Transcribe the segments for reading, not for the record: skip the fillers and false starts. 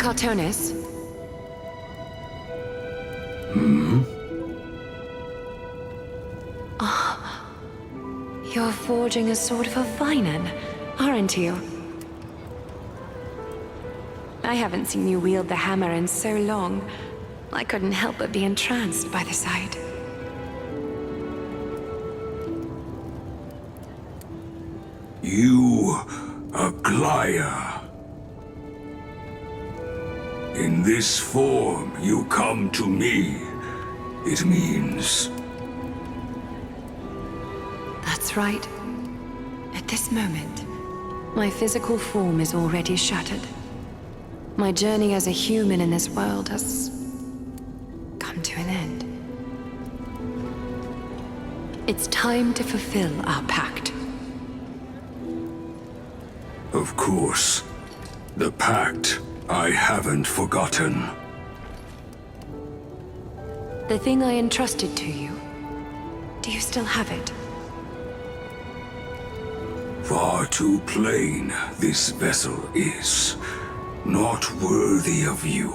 Cartonis. You're forging a sort of a Vinan, aren't you? I haven't seen you wield the hammer in so long. I couldn't help but be entranced by the sight. You, Agora. In this form, you come to me. It means... That's right. At this moment, my physical form is already shattered. My journey as a human in this world has come to an end. It's time to fulfill our pact. Of course. The pact I haven't forgotten. The thing I entrusted to you, do you still have it? Far too plain this vessel is. Not worthy of you.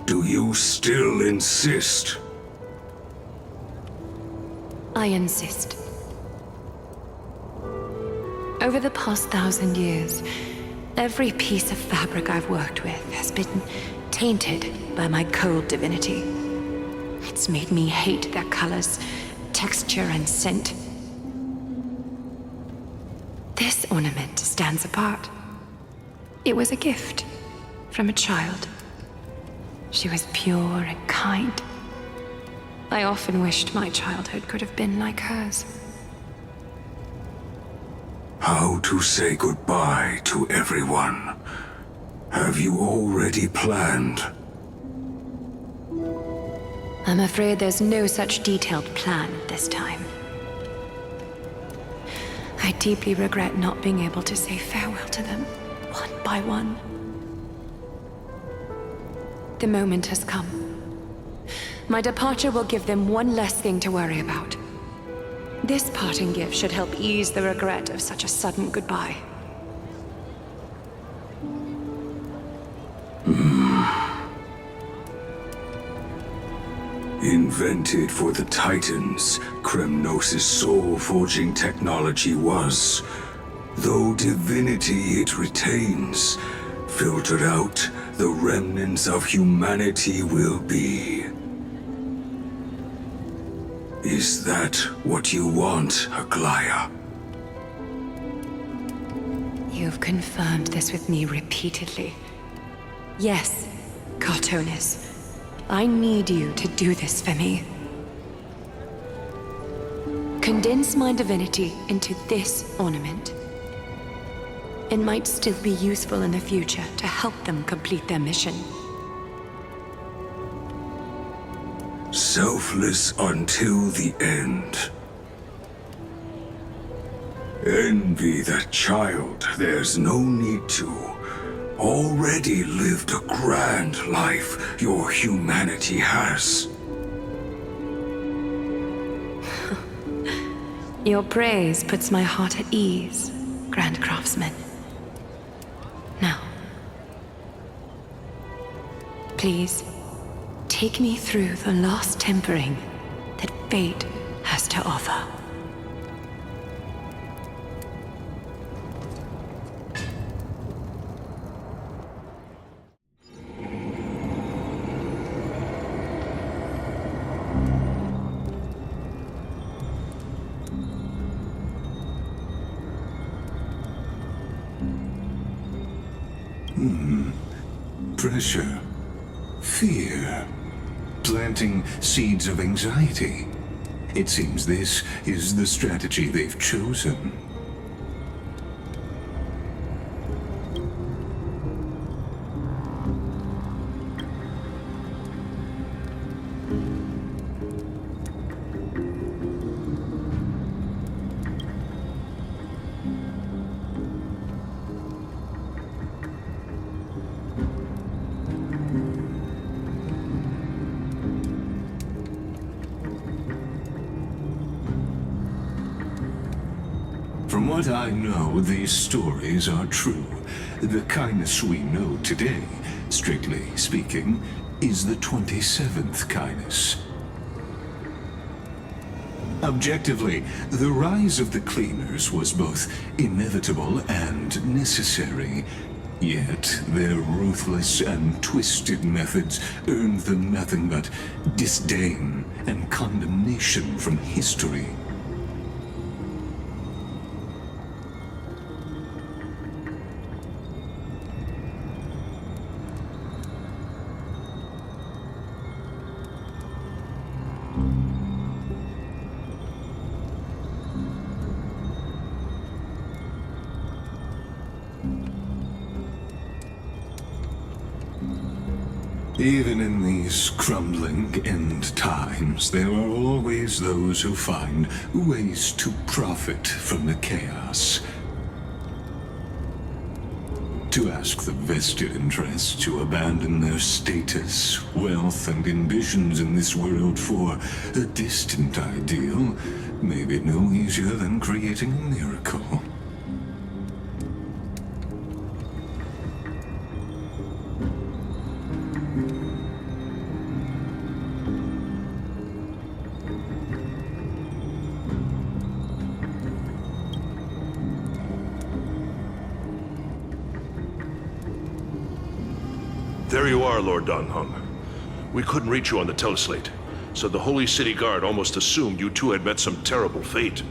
Do you still insist? I insist. Over the past 1,000 years, every piece of fabric I've worked with has been tainted by my cold divinity. It's made me hate their colors, texture, and scent. This ornament stands apart. It was a gift from a child. She was pure and kind. I often wished my childhood could have been like hers. How to say goodbye to everyone? Have you already planned? I'm afraid there's no such detailed plan this time. I deeply regret not being able to say farewell to them, one by one. The moment has come. My departure will give them one less thing to worry about. This parting gift should help ease the regret of such a sudden goodbye. Invented for the Titans, Kremnos' soul-forging technology was. Though divinity it retains, filtered out, the remnants of humanity will be. Is that what you want, Agora? You've confirmed this with me repeatedly. Yes, Cartonis. I need you to do this for me. Condense my divinity into this ornament. It might still be useful in the future to help them complete their mission. Selfless until the end. Envy that child, there's no need to. Already lived a grand life your humanity has. Your praise puts my heart at ease, Grand Craftsman. Now, please, take me through the last tempering that fate has to offer. Pressure, fear, planting seeds of anxiety. It seems this is the strategy they've chosen. what I know, these stories are true. The kindness we know today, strictly speaking, is the 27th kindness. Objectively, the rise of the cleaners was both inevitable and necessary. Yet, their ruthless and twisted methods earned them nothing but disdain and condemnation from history. Even in these crumbling end times, there are always those who find ways to profit from the chaos. To ask the vested interests to abandon their status, wealth, and ambitions in this world for a distant ideal may be no easier than creating a miracle. There you are, Lord Donghung. We couldn't reach you on the teleslate, so the Holy City Guard almost assumed you two had met some terrible fate.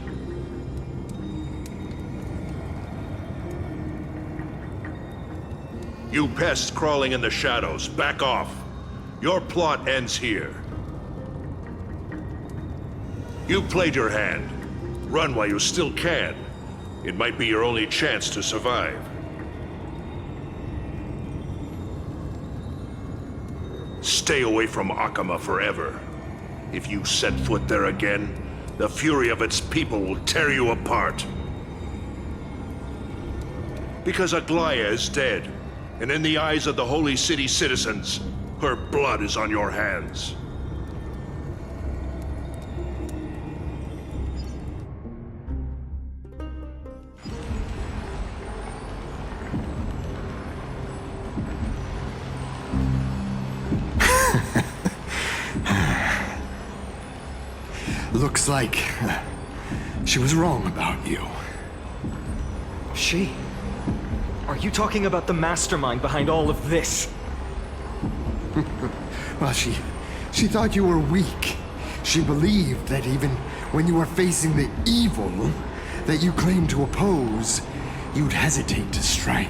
You pests crawling in the shadows, back off. Your plot ends here. You played your hand. Run while you still can. It might be your only chance to survive. Stay away from Akama forever. If you set foot there again, the fury of its people will tear you apart. Because Aglaya is dead, and in the eyes of the Holy City citizens, her blood is on your hands. Looks like she was wrong about you. She? Are you talking about the mastermind behind all of this? Well, she thought you were weak. She believed that even when you were facing the evil that you claimed to oppose, you'd hesitate to strike.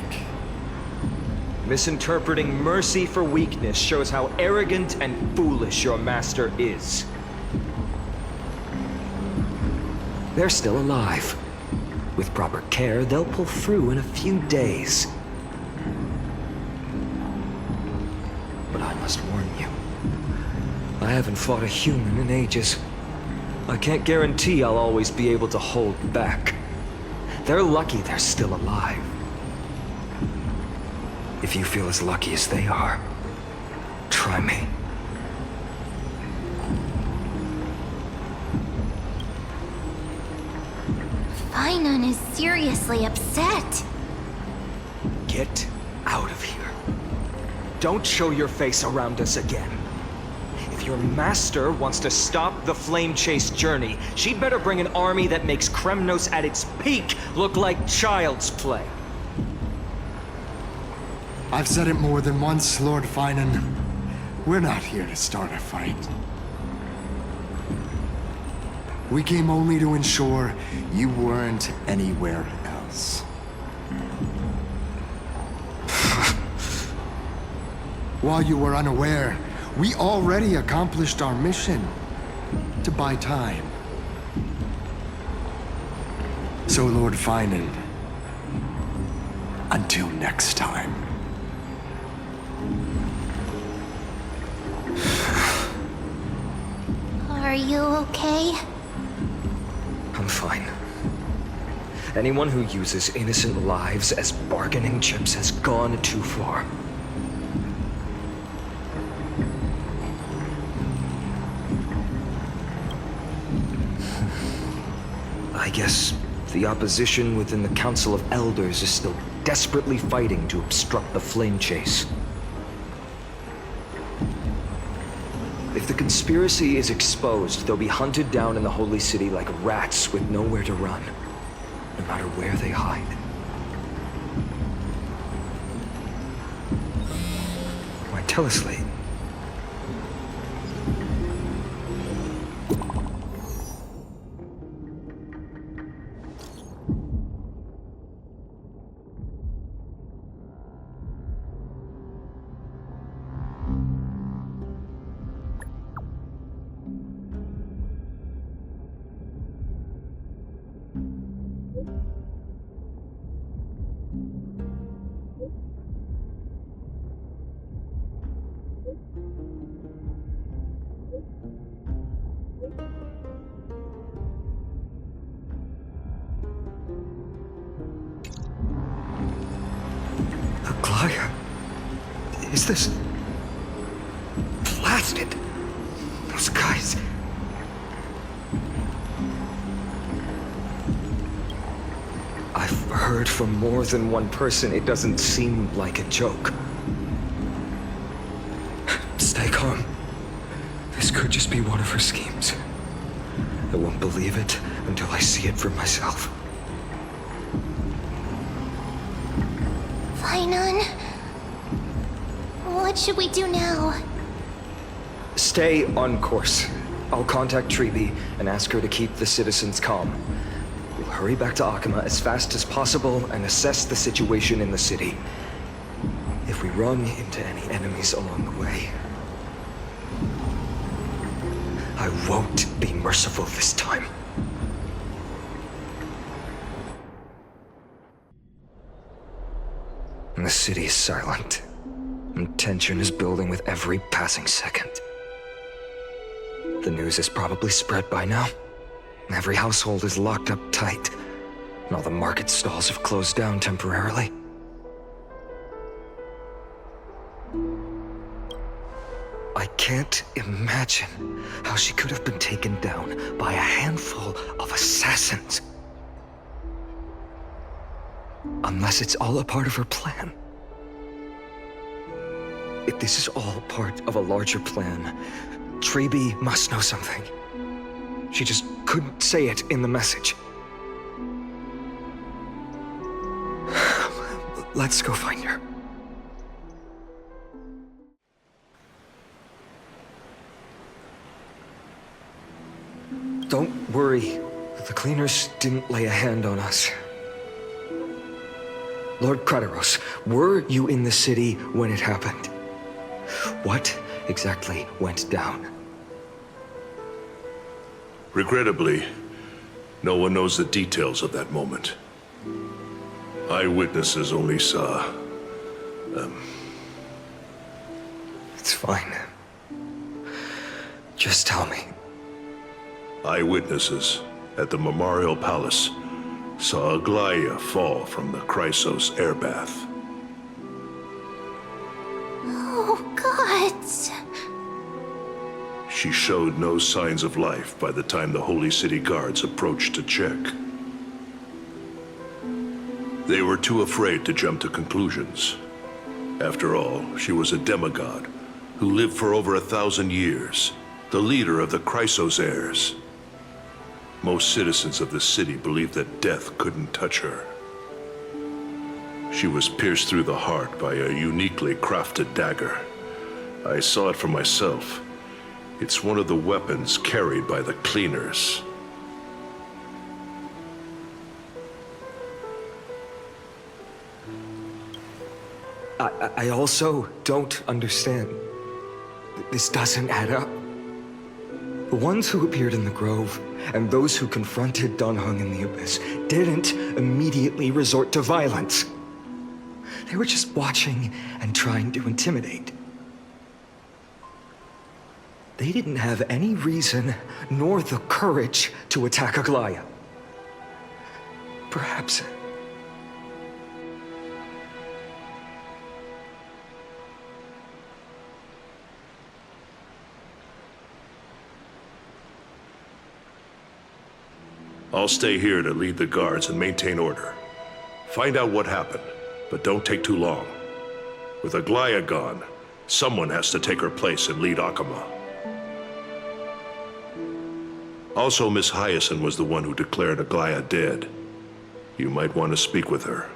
Misinterpreting mercy for weakness shows how arrogant and foolish your master is. They're still alive. With proper care, they'll pull through in a few days. But I must warn you. I haven't fought a human in ages. I can't guarantee I'll always be able to hold back. They're lucky they're still alive. If you feel as lucky as they are, try me. Finon is seriously upset. Get out of here. Don't show your face around us again. If your master wants to stop the Flame Chase journey, she'd better bring an army that makes Kremnos at its peak look like child's play. I've said it more than once, Lord Finon. We're not here to start a fight. We came only to ensure you weren't anywhere else. While you were unaware, we already accomplished our mission to buy time. So, Lord Finon, until next time. Are you okay? I'm fine. Anyone who uses innocent lives as bargaining chips has gone too far. I guess The opposition within the Council of Elders is still desperately fighting to obstruct the flame chase. If the conspiracy is exposed, they'll be hunted down in the Holy City like rats with nowhere to run, no matter where they hide. Why, teleslate? Is this... blasted? Those guys... I've heard from more than one person it doesn't seem like a joke. Stay calm. This could just be one of her schemes. I won't believe it until I see it for myself. Fainan? What should we do now? Stay on course. I'll contact Treeby and ask her to keep the citizens calm. We'll hurry back to Akama as fast as possible and assess the situation in the city. If we run into any enemies along the way, I won't be merciful this time. And the city is silent, and tension is building with every passing second. The news is probably spread by now. Every household is locked up tight, and all the market stalls have closed down temporarily. I can't imagine how she could have been taken down by a handful of assassins. Unless it's all a part of her plan. If this is all part of a larger plan, Treeby must know something. She just couldn't say it in the message. Let's go find her. Don't worry. The cleaners didn't lay a hand on us. Lord Krateros, were you in the city when it happened? What exactly went down? Regrettably, no one knows the details of that moment. Eyewitnesses only saw... It's fine. Just tell me. Eyewitnesses at the Memorial Palace saw Aglaia fall from the Chrysos air bath. Oh, God. She showed no signs of life by the time the Holy City guards approached to check. They were too afraid to jump to conclusions. After all, she was a demigod who lived for over 1,000 years, the leader of the Chrysos heirs. Most citizens of the city believed that death couldn't touch her. She was pierced through the heart by a uniquely crafted dagger. I saw it for myself. It's one of the weapons carried by the cleaners. I also don't understand. This doesn't add up. The ones who appeared in the grove and those who confronted Dunhung in the Abyss didn't immediately resort to violence. They were just watching and trying to intimidate. They didn't have any reason nor the courage to attack Aglaia. Perhaps... I'll stay here to lead the guards and maintain order. Find out what happened, but don't take too long. With Aglaia gone, someone has to take her place and lead Akama. Also, Miss Hyacinth was the one who declared Aglaia dead. You might want to speak with her.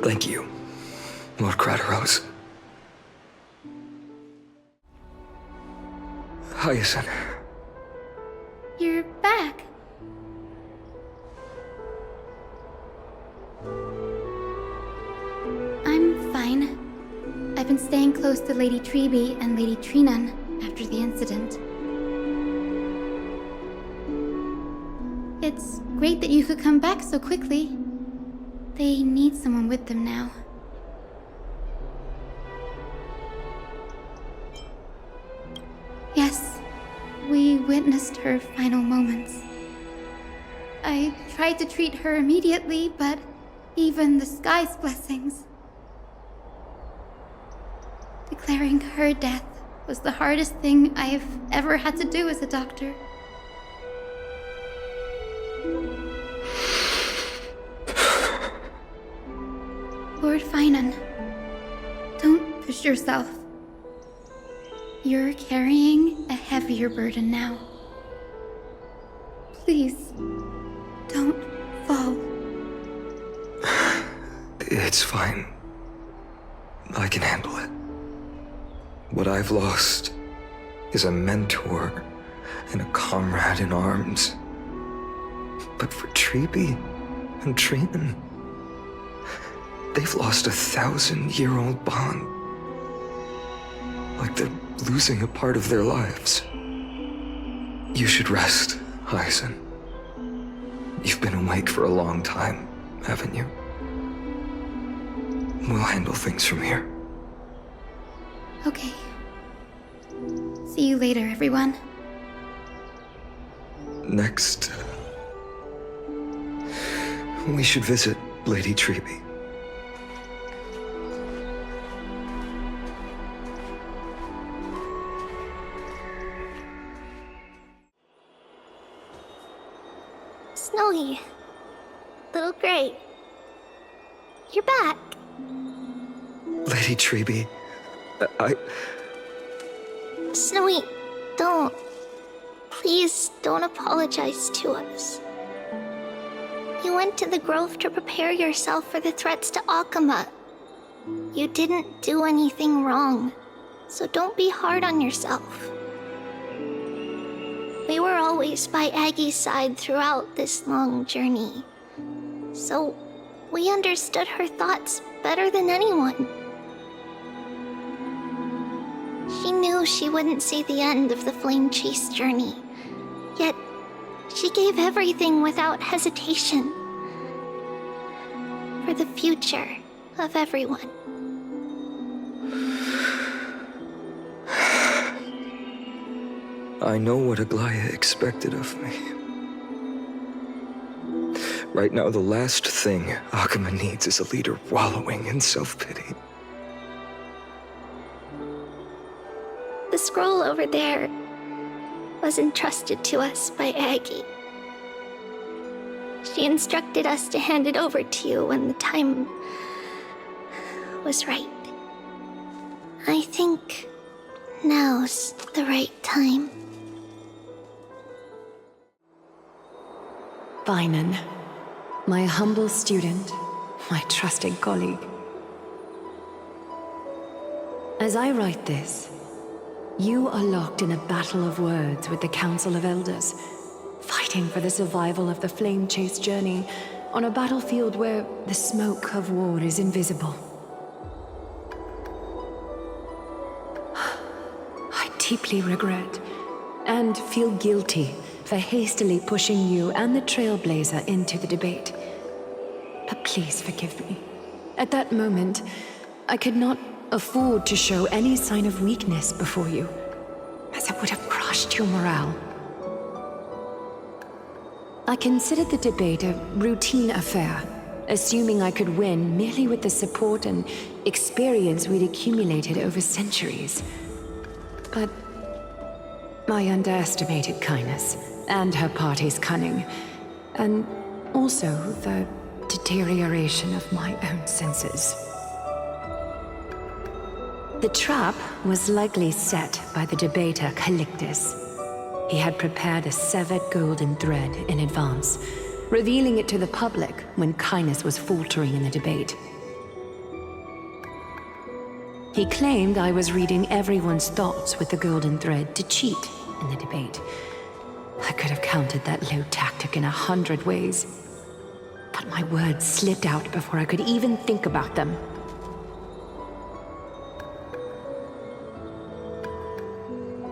Thank you, Lord Crateros. Hyacinth. You're back. I'm fine. I've been staying close to Lady Treeby and Lady Trinan after the incident. It's great that you could come back so quickly. They need someone with them now. Yes, we witnessed her final moments. I tried to treat her immediately, but even the sky's blessings. Declaring her death was the hardest thing I've ever had to do as a doctor. Lord Finan, don't push yourself. You're carrying a heavier burden now. Please, don't fall. It's fine. I can handle it. What I've lost is a mentor and a comrade in arms. But for Treeby and Trinan, they've lost a 1,000-year-old bond. Like they're losing a part of their lives. You should rest, Hyacinth. You've been awake for a long time, haven't you? We'll handle things from here. Okay. See you later, everyone. Next, we should visit Lady Treeby. Snowy. Little Gray. You're back. Lady Treeby, Snowy, don't. Please don't apologize to us. You went to the grove to prepare yourself for the threats to Akama. You didn't do anything wrong, so don't be hard on yourself. We were always by Aggie's side throughout this long journey, so we understood her thoughts better than anyone. She knew she wouldn't see the end of the flame chase journey, yet she gave everything without hesitation for the future of everyone. I know what Aglaia expected of me. Right now, the last thing Akama needs is a leader wallowing in self-pity. The scroll over there was entrusted to us by Aggie. She instructed us to hand it over to you when the time was right. I think now's the right time. Finan, my humble student, my trusted colleague. As I write this, you are locked in a battle of words with the Council of Elders, fighting for the survival of the flame chase journey on a battlefield where the smoke of war is invisible. I deeply regret and feel guilty for hastily pushing you and the Trailblazer into the debate. But please forgive me. At that moment, I could not afford to show any sign of weakness before you, as it would have crushed your morale. I considered the debate a routine affair, assuming I could win merely with the support and experience we'd accumulated over centuries. But I underestimated kindness and her party's cunning, and also the deterioration of my own senses. The trap was likely set by the debater Calictus. He had prepared a severed golden thread in advance, revealing it to the public when kindness was faltering in the debate. He claimed I was reading everyone's thoughts with the golden thread to cheat in the debate. I could have countered that low tactic in 100 ways, but my words slipped out before I could even think about them.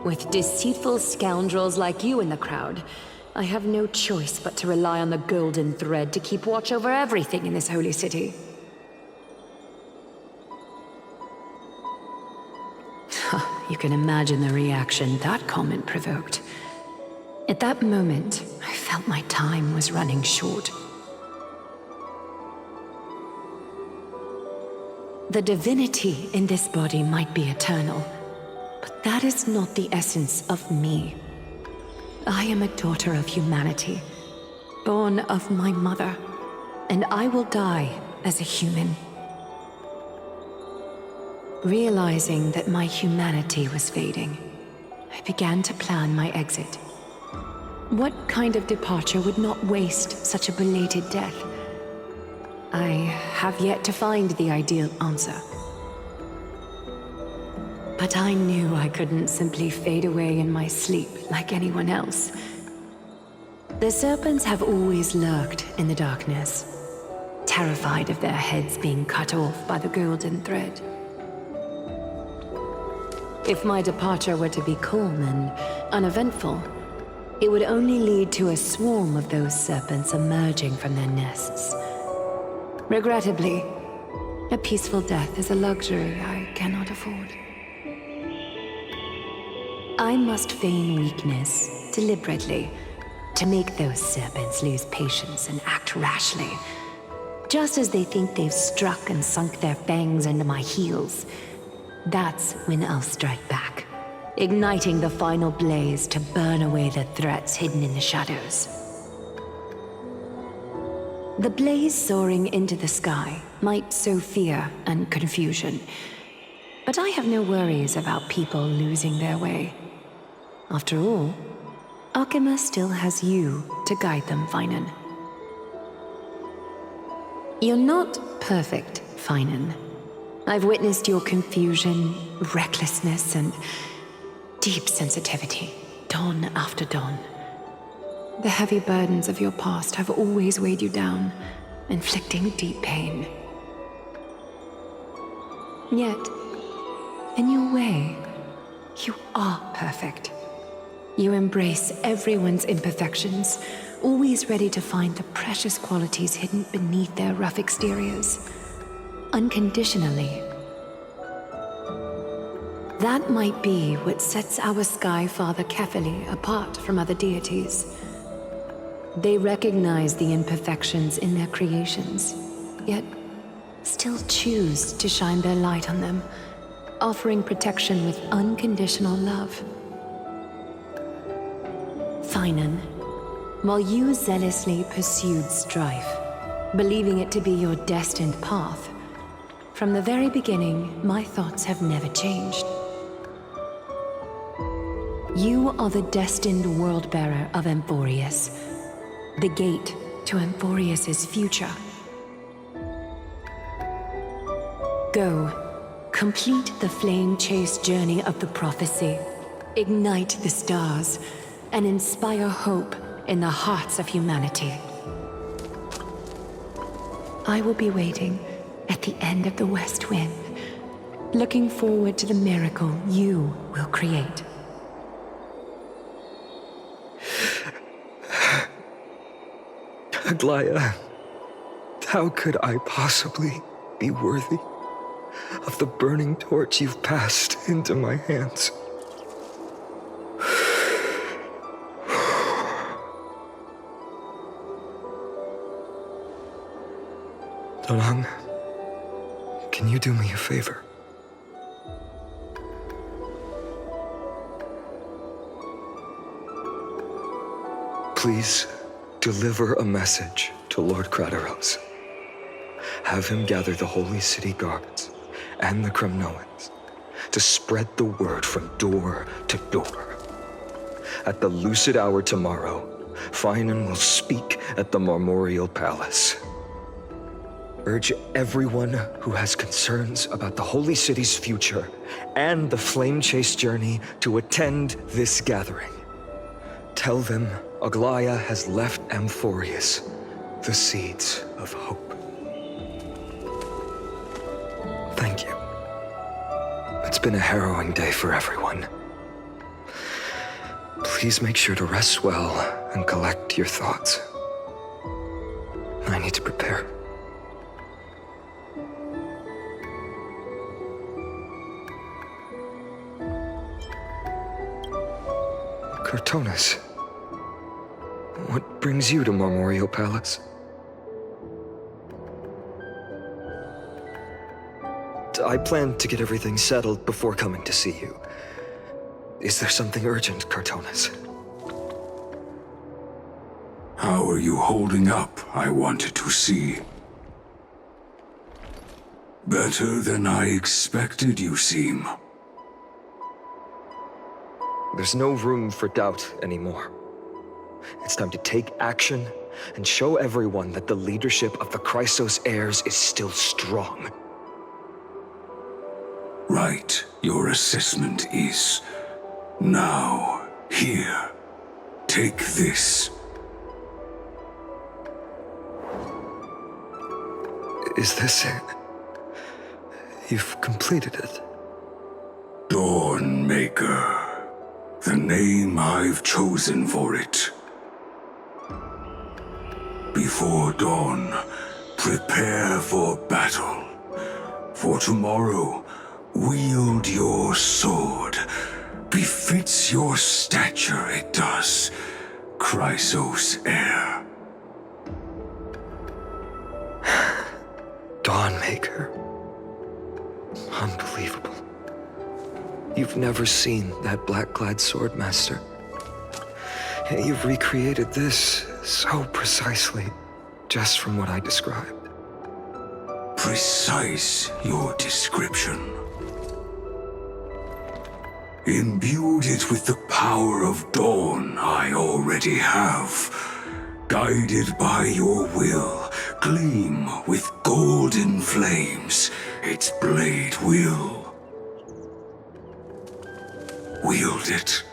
With deceitful scoundrels like you in the crowd, I have no choice but to rely on the golden thread to keep watch over everything in this holy city. You can imagine the reaction that comment provoked. At that moment, I felt my time was running short. The divinity in this body might be eternal, but that is not the essence of me. I am a daughter of humanity, born of my mother, and I will die as a human. Realizing that my humanity was fading, I began to plan my exit. What kind of departure would not waste such a belated death? I have yet to find the ideal answer. But I knew I couldn't simply fade away in my sleep like anyone else. The serpents have always lurked in the darkness, terrified of their heads being cut off by the golden thread. If my departure were to be calm and uneventful, it would only lead to a swarm of those serpents emerging from their nests. Regrettably, a peaceful death is a luxury I cannot afford. I must feign weakness deliberately to make those serpents lose patience and act rashly. Just as they think they've struck and sunk their fangs into my heels, that's when I'll strike back, igniting the final blaze to burn away the threats hidden in the shadows. The blaze soaring into the sky might sow fear and confusion, but I have no worries about people losing their way. After all, Alchema still has you to guide them, Finan. You're not perfect, Finan. I've witnessed your confusion, recklessness, and deep sensitivity, dawn after dawn. The heavy burdens of your past have always weighed you down, inflicting deep pain. Yet, in your way, you are perfect. You embrace everyone's imperfections, always ready to find the precious qualities hidden beneath their rough exteriors. Unconditionally. That might be what sets our Sky Father Kefili apart from other deities. They recognize the imperfections in their creations, yet still choose to shine their light on them, offering protection with unconditional love. Finan, while you zealously pursued strife, believing it to be your destined path, from the very beginning, my thoughts have never changed. You are the destined world-bearer of Amphorius, the gate to Amphorius's future. Go, complete the flame-chased journey of the prophecy, ignite the stars, and inspire hope in the hearts of humanity. I will be waiting at the end of the West Wind, looking forward to the miracle you will create. Aglaya, how could I possibly be worthy of the burning torch you've passed into my hands? Donang, can you do me a favor? Please deliver a message to Lord Crateros. Have him gather the Holy City guards and the Kremnoans to spread the word from door to door. At the lucid hour tomorrow, Finan will speak at the Marmorial Palace. Urge everyone who has concerns about the Holy City's future and the Flame Chase journey to attend this gathering. Tell them Aglaya has left Amphorius the seeds of hope. Thank you. It's been a harrowing day for everyone. Please make sure to rest well and collect your thoughts. I need to prepare. Cartonis, what brings you to Marmorial Palace? I planned to get everything settled before coming to see you. Is there something urgent, Cartonis? How are you holding up, I wanted to see. Better than I expected, you seem. There's no room for doubt anymore. It's time to take action and show everyone that the leadership of the Chrysos heirs is still strong. Right, your assessment is. Now, here. Take this. Is this it? You've completed it. Dawnmaker. The name I've chosen for it. Before dawn, prepare for battle. For tomorrow, wield your sword. Befits your stature, it does. Chrysos heir. Dawnmaker. Unbelievable. You've never seen that black-clad swordmaster. Yet you've recreated this so precisely, just from what I described. Precise, your description. Imbued it with the power of dawn I already have. Guided by your will, gleam with golden flames, its blade will. Wield it.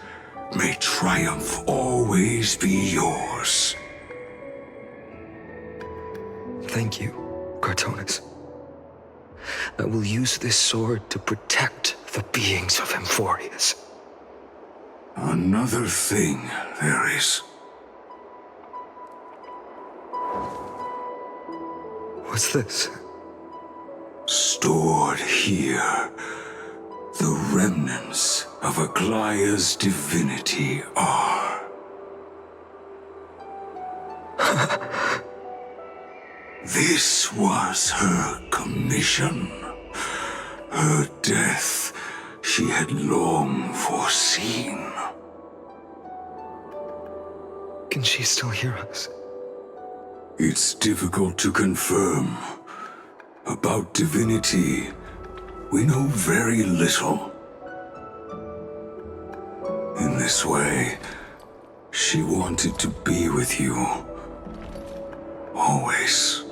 May triumph always be yours. Thank you, Cartonis. I will use this sword to protect the beings of Amphorius. Another thing there is. What's this? Stored here, the remnants of Aglaya's divinity are. This was her commission. Her death she had long foreseen. Can she still hear us? It's difficult to confirm. About divinity, we know very little. In this way, she wanted to be with you. Always.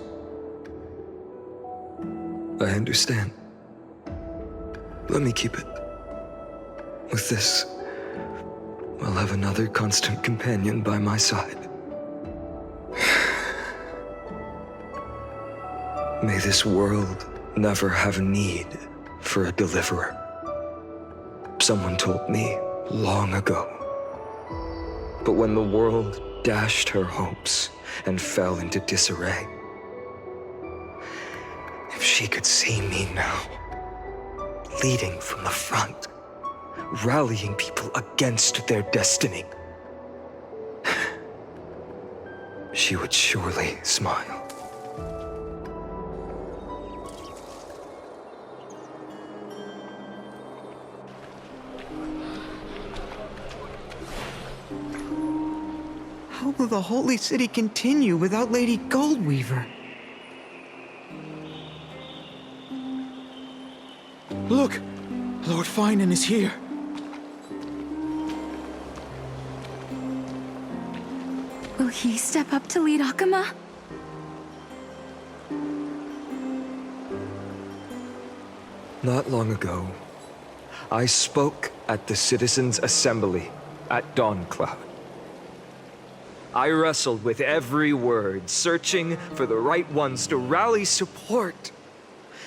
I understand. Let me keep it. With this, I'll have another constant companion by my side. May this world never have need for a deliverer. Someone told me long ago. But when the world dashed her hopes and fell into disarray, if she could see me now, leading from the front, rallying people against their destiny, she would surely smile. How will the Holy City continue without Lady Goldweaver? Look! Lord Finan is here. Will he step up to lead Akama? Not long ago, I spoke at the Citizens' Assembly at Dawncloud. I wrestled with every word, searching for the right ones to rally support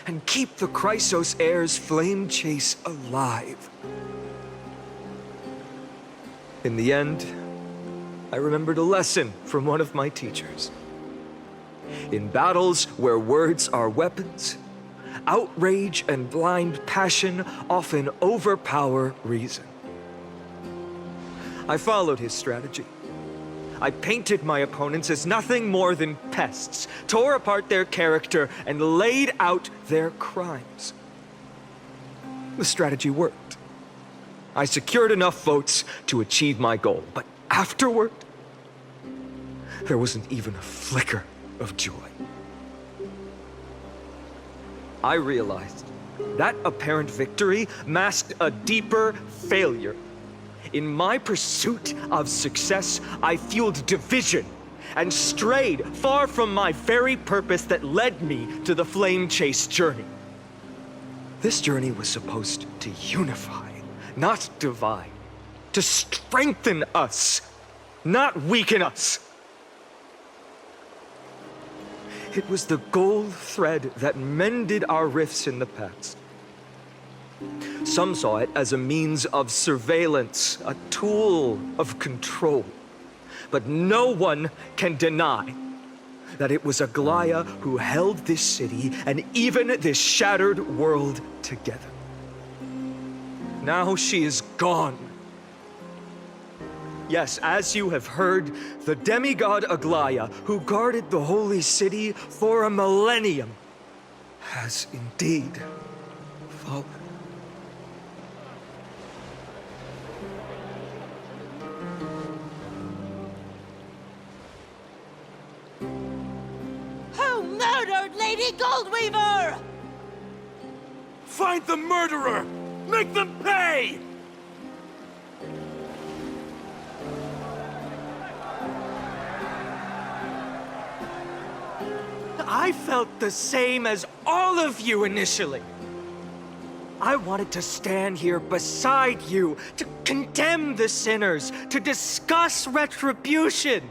and keep the Chrysos heirs' flame chase alive. In the end, I remembered a lesson from one of my teachers. In battles where words are weapons, outrage and blind passion often overpower reason. I followed his strategy. I painted my opponents as nothing more than pests, tore apart their character, and laid out their crimes. The strategy worked. I secured enough votes to achieve my goal, but afterward, there wasn't even a flicker of joy. I realized that apparent victory masked a deeper failure. In my pursuit of success, I fueled division and strayed far from my very purpose that led me to the flame chase journey. This journey was supposed to unify, not divide, to strengthen us, not weaken us. It was the gold thread that mended our rifts in the past. Some saw it as a means of surveillance, a tool of control. But no one can deny that it was Aglaia who held this city and even this shattered world together. Now she is gone. Yes, as you have heard, the demigod Aglaia, who guarded the holy city for a millennium, has indeed fallen. Who murdered Lady Goldweaver? Find the murderer! Make them pay! I felt the same as all of you initially. I wanted to stand here beside you, to condemn the sinners, to discuss retribution,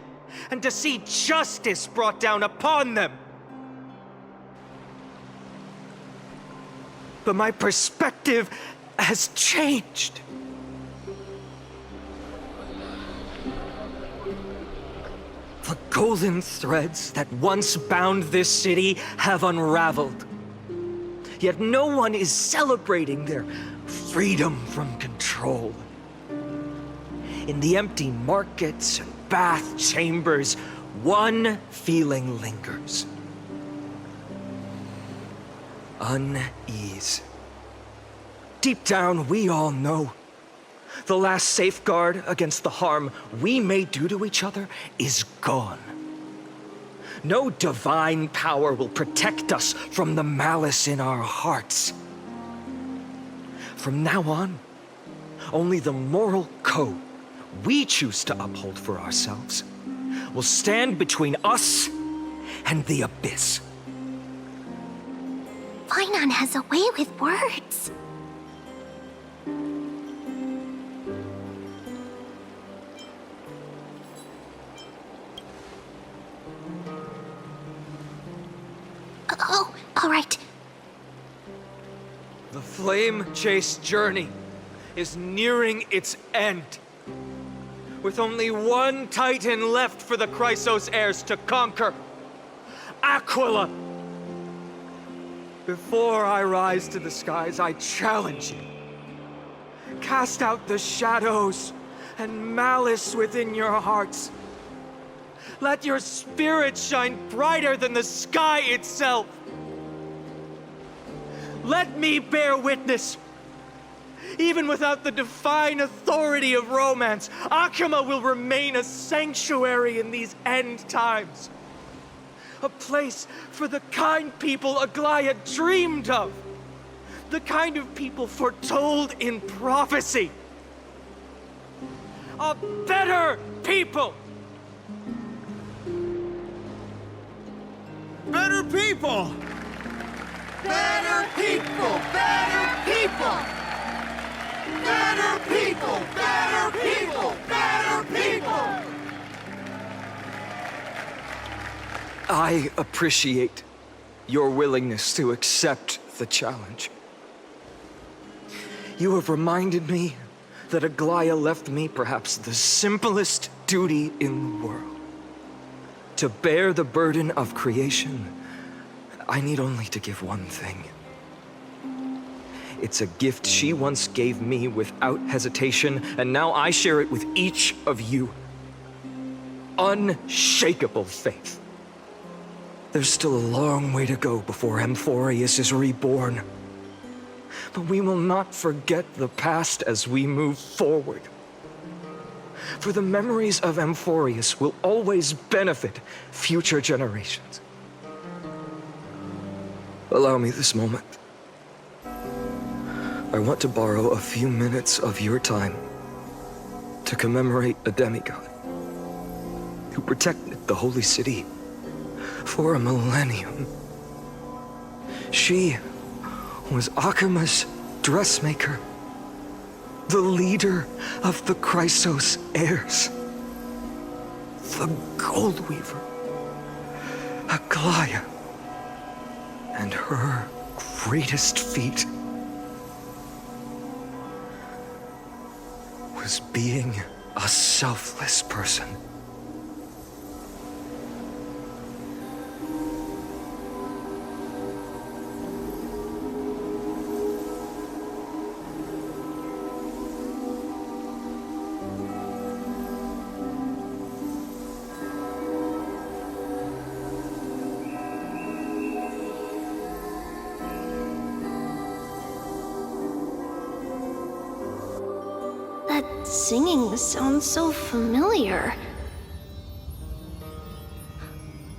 and to see justice brought down upon them. But my perspective has changed. The golden threads that once bound this city have unraveled. Yet no one is celebrating their freedom from control. In the empty markets and bath chambers, one feeling lingers. Unease. Deep down, we all know the last safeguard against the harm we may do to each other is gone. No divine power will protect us from the malice in our hearts. From now on, only the moral code we choose to uphold for ourselves will stand between us and the abyss. Finan has a way with words. Oh, all right. The flame chase journey is nearing its end. With only one Titan left for the Chrysos heirs to conquer. Aquila! Before I rise to the skies, I challenge you. Cast out the shadows and malice within your hearts. Let your spirit shine brighter than the sky itself. Let me bear witness Even without the divine authority of romance, Akama will remain a sanctuary in these end times. A place for the kind people Aglaya dreamed of. The kind of people foretold in prophecy. A better people! Better people! Better people! Better people! Better people! Better people! Better people! I appreciate your willingness to accept the challenge. You have reminded me that Aglaya left me perhaps the simplest duty in the world. To bear the burden of creation, I need only to give one thing. It's a gift she once gave me without hesitation, and now I share it with each of you. Unshakable faith. There's still a long way to go before Amphorius is reborn. But we will not forget the past as we move forward. For the memories of Amphorius will always benefit future generations. Allow me this moment. I want to borrow a few minutes of your time to commemorate a demigod who protected the holy city for a millennium. She was Akama's dressmaker, the leader of the Chrysos heirs, the Gold Weaver, Aglaya, and her greatest feat was being a selfless person. Singing sounds so familiar.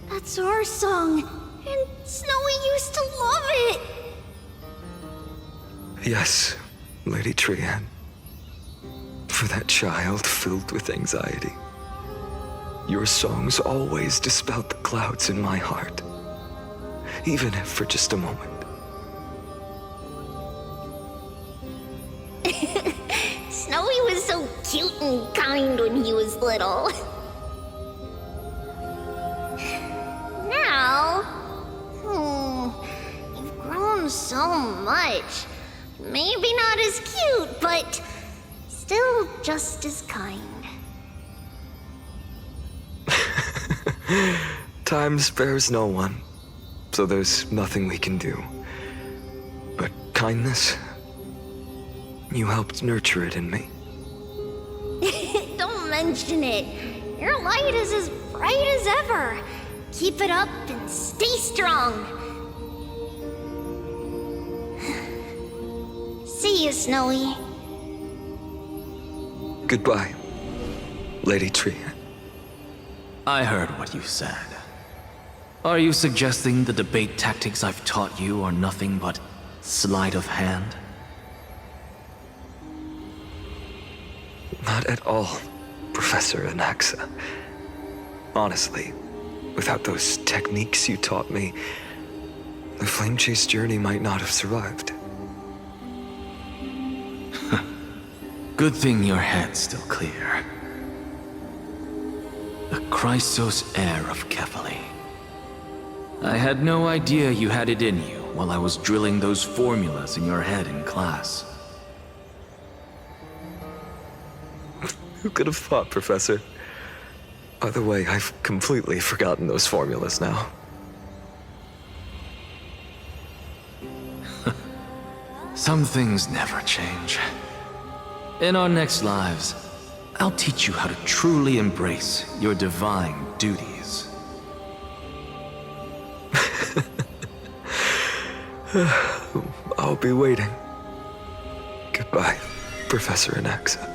That's our song, and Snowy used to love it! Yes, Lady Trian. For that child filled with anxiety. Your songs always dispelled the clouds in my heart, even if for just a moment. Snowy was so cute and kind when he was little. Now, you've grown so much. Maybe not as cute, but still just as kind. Time spares no one, so there's nothing we can do. But kindness, you helped nurture it in me. Don't mention it. Your light is as bright as ever. Keep it up and stay strong. See you, Snowy. Goodbye, Lady Trian. I heard what you said. Are you suggesting the debate tactics I've taught you are nothing but sleight of hand? Not at all, Professor Anaxa. Honestly, without those techniques you taught me, the Flame Chase journey might not have survived. Good thing your head's still clear. The Chrysos heir of Kefali. I had no idea you had it in you while I was drilling those formulas in your head in class. Who could have thought, Professor? By the way, I've completely forgotten those formulas now. Some things never change. In our next lives, I'll teach you how to truly embrace your divine duties. I'll be waiting. Goodbye. Goodbye, Professor Anaxa.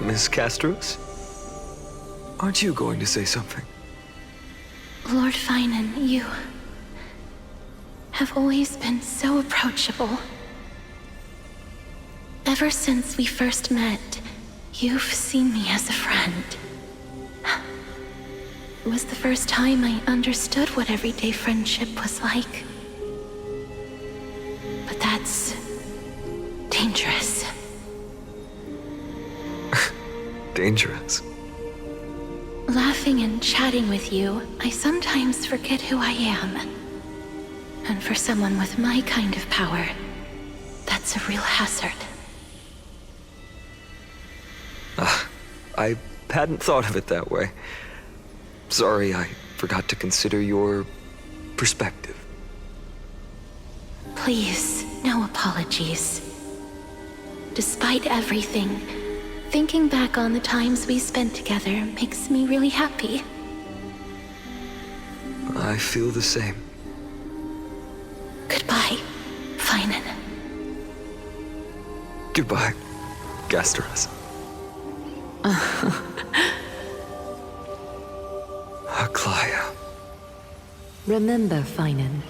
Miss Castros? Aren't you going to say something? Lord Finan, you have always been so approachable. Ever since we first met, you've seen me as a friend. It was the first time I understood what everyday friendship was like. But that's dangerous. Dangerous? Laughing and chatting with you, I sometimes forget who I am. And for someone with my kind of power, that's a real hazard. I hadn't thought of it that way. Sorry, I forgot to consider your perspective. Please, no apologies. Despite everything, thinking back on the times we spent together makes me really happy. I feel the same. Goodbye, Finan. Goodbye, Gasteros. Aglaia. Remember, Finan,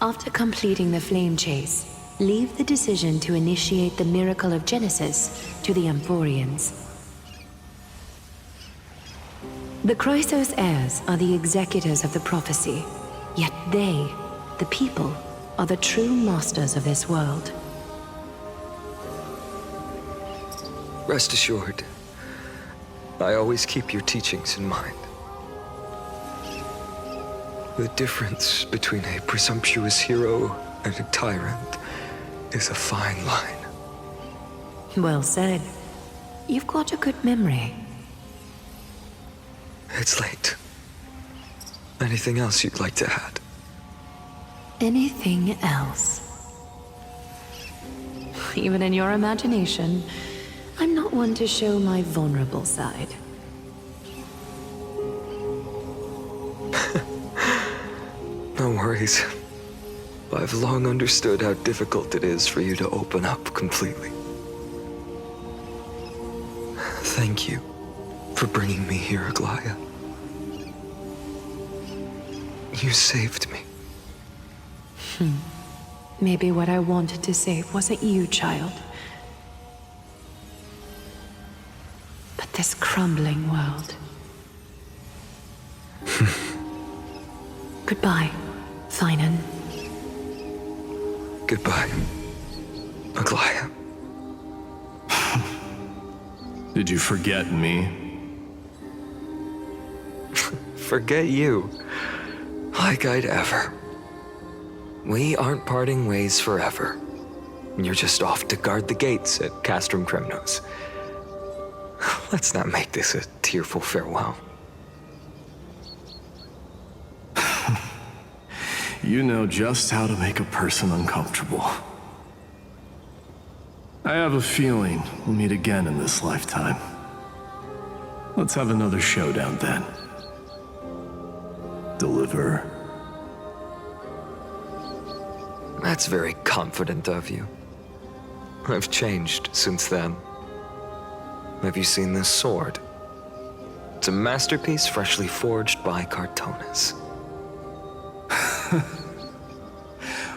after completing the flame chase, leave the decision to initiate the miracle of Genesis to the Amphorians. The Chrysos heirs are the executors of the prophecy, yet they, the people, are the true masters of this world. Rest assured, I always keep your teachings in mind. The difference between a presumptuous hero and a tyrant is a fine line. Well said. You've got a good memory. It's late. Anything else you'd like to add? Anything else? Even in your imagination, I'm not one to show my vulnerable side. No worries. I've long understood how difficult it is for you to open up completely. Thank you for bringing me here, Aglaia. You saved me. Maybe what I wanted to save wasn't you, child. But this crumbling world. Goodbye, Finan. Goodbye, Aglaia. Did you forget me? Forget you. Like I'd ever. We aren't parting ways forever. You're just off to guard the gates at Castrum Kremnos. Let's not make this a tearful farewell. You know just how to make a person uncomfortable. I have a feeling we'll meet again in this lifetime. Let's have another showdown then. Deliver. That's very confident of you. I've changed since then. Have you seen this sword? It's a masterpiece freshly forged by Cartonis.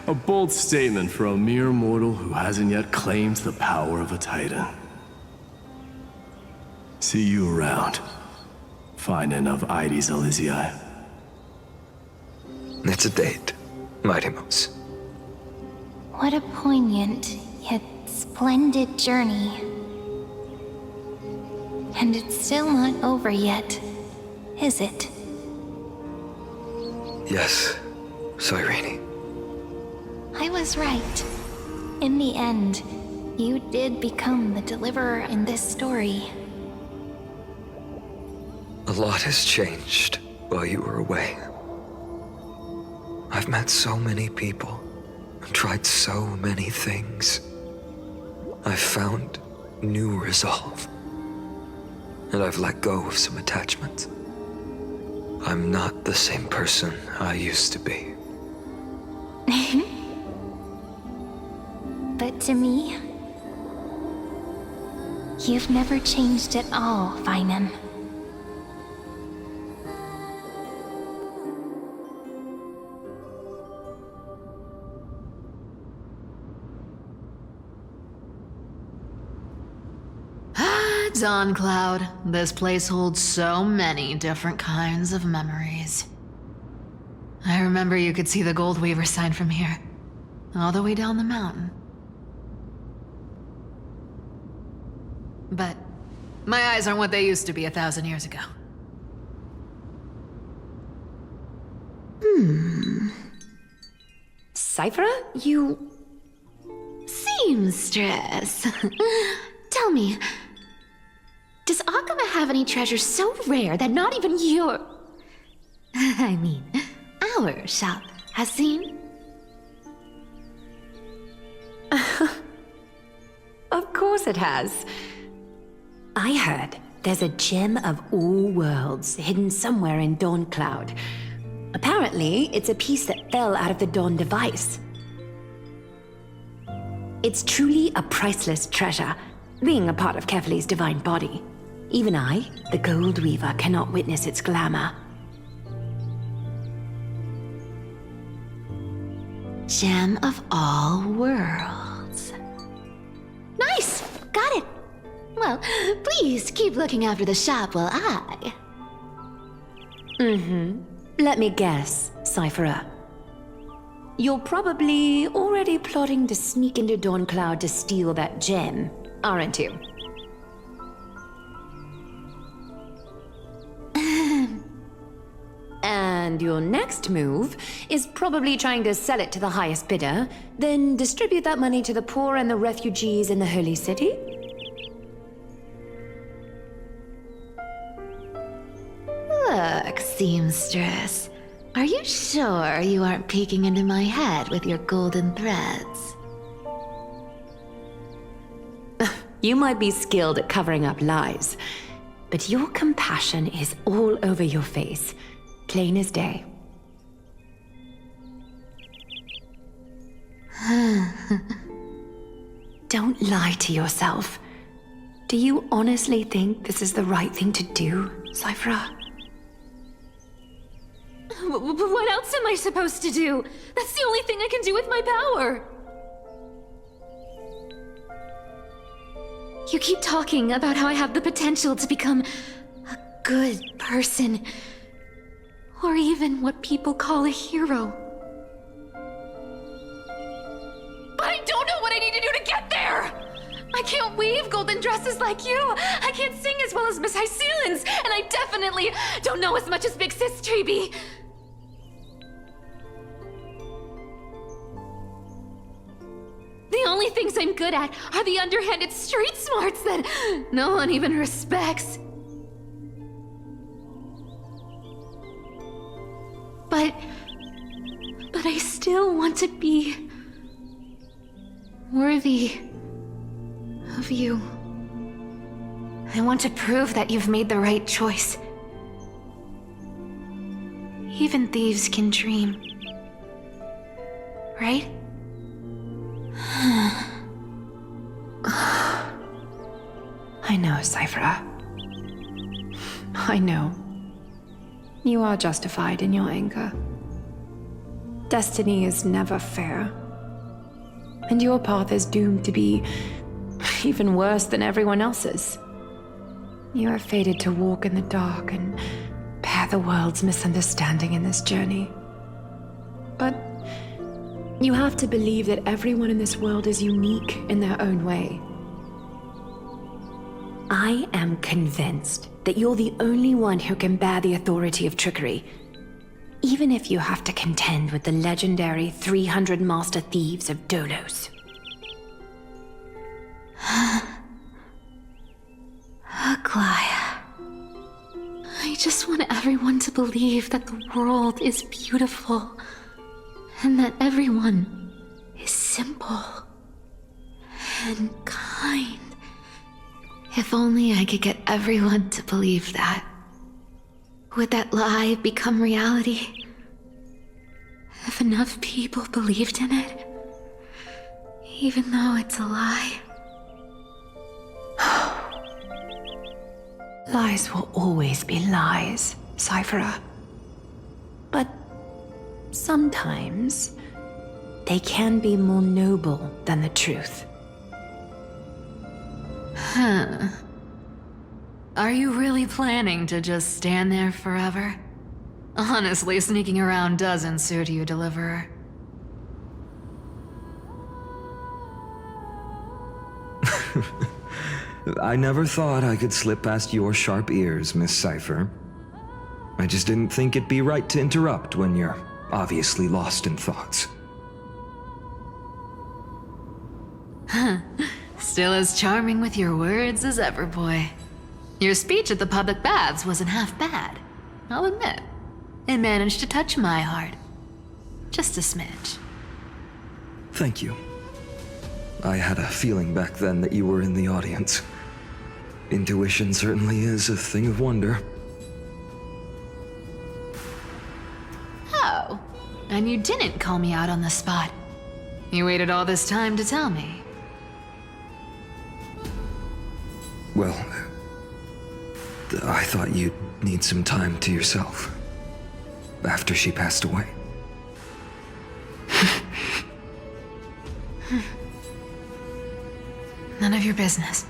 A bold statement for a mere mortal who hasn't yet claimed the power of a titan. See you around, Finan of Ides Elysiae. It's a date, Mightimos. What a poignant, yet splendid journey. And it's still not over yet, is it? Yes, Cyrene. I was right. In the end, you did become the deliverer in this story. A lot has changed while you were away. I've met so many people and tried so many things. I've found new resolve. And I've let go of some attachments. I'm not the same person I used to be. But to me. You've never changed at all, Feinem. Dawn Cloud, this place holds so many different kinds of memories. I remember you could see the Gold Weaver sign from here, all the way down the mountain. But my eyes aren't what they used to be 1,000 years ago. Cyphera, you... Seamstress. Tell me, does Akama have any treasures so rare that not even your... I mean, our shop has seen? Of course it has. I heard there's a gem of all worlds hidden somewhere in Dawn Cloud. Apparently, it's a piece that fell out of the Dawn device. It's truly a priceless treasure, being a part of Kefali's divine body. Even I, the Gold Weaver, cannot witness its glamour. Gem of all worlds. Nice! Got it! Well, please keep looking after the shop while I... Let me guess, Cyphera. You're probably already plotting to sneak into Dawn Cloud to steal that gem, aren't you? And your next move is probably trying to sell it to the highest bidder, then distribute that money to the poor and the refugees in the Holy City? Look, seamstress. Are you sure you aren't peeking into my head with your golden threads? You might be skilled at covering up lies, but your compassion is all over your face, plain as day. Don't lie to yourself. Do you honestly think this is the right thing to do, Cyphera? What else am I supposed to do? That's the only thing I can do with my power. You keep talking about how I have the potential to become a good person. Or even what people call a hero. But I don't know what I need to do to get there! I can't weave golden dresses like you! I can't sing as well as Miss Hyceelins! And I definitely don't know as much as Big Sis Treeby! The only things I'm good at are the underhanded street smarts that no one even respects. But I still want to be worthy of you. I want to prove that you've made the right choice. Even thieves can dream. Right? I know, Cyphera. I know. You are justified in your anger. Destiny is never fair. And your path is doomed to be even worse than everyone else's. You are fated to walk in the dark and bear the world's misunderstanding in this journey. But you have to believe that everyone in this world is unique in their own way. I am convinced that you're the only one who can bear the authority of trickery, even if you have to contend with the legendary 300 master thieves of Dolos. Aglaya. I just want everyone to believe that the world is beautiful, and that everyone is simple and kind. If only I could get everyone to believe that. Would that lie become reality? If enough people believed in it, Even though it's a lie. Lies will always be lies, Cypherer. But sometimes they can be more noble than the truth. Huh. Are you really planning to just stand there forever? Honestly, sneaking around doesn't suit you, Deliverer. I never thought I could slip past your sharp ears, Miss Cypher. I just didn't think it'd be right to interrupt when you're obviously lost in thoughts. Still as charming with your words as ever, boy. Your speech at the public baths wasn't half bad, I'll admit. It managed to touch my heart. Just a smidge. Thank you. I had a feeling back then that you were in the audience. Intuition certainly is a thing of wonder. Oh, and you didn't call me out on the spot. You waited all this time to tell me. Well, I thought you'd need some time to yourself. After she passed away. None of your business.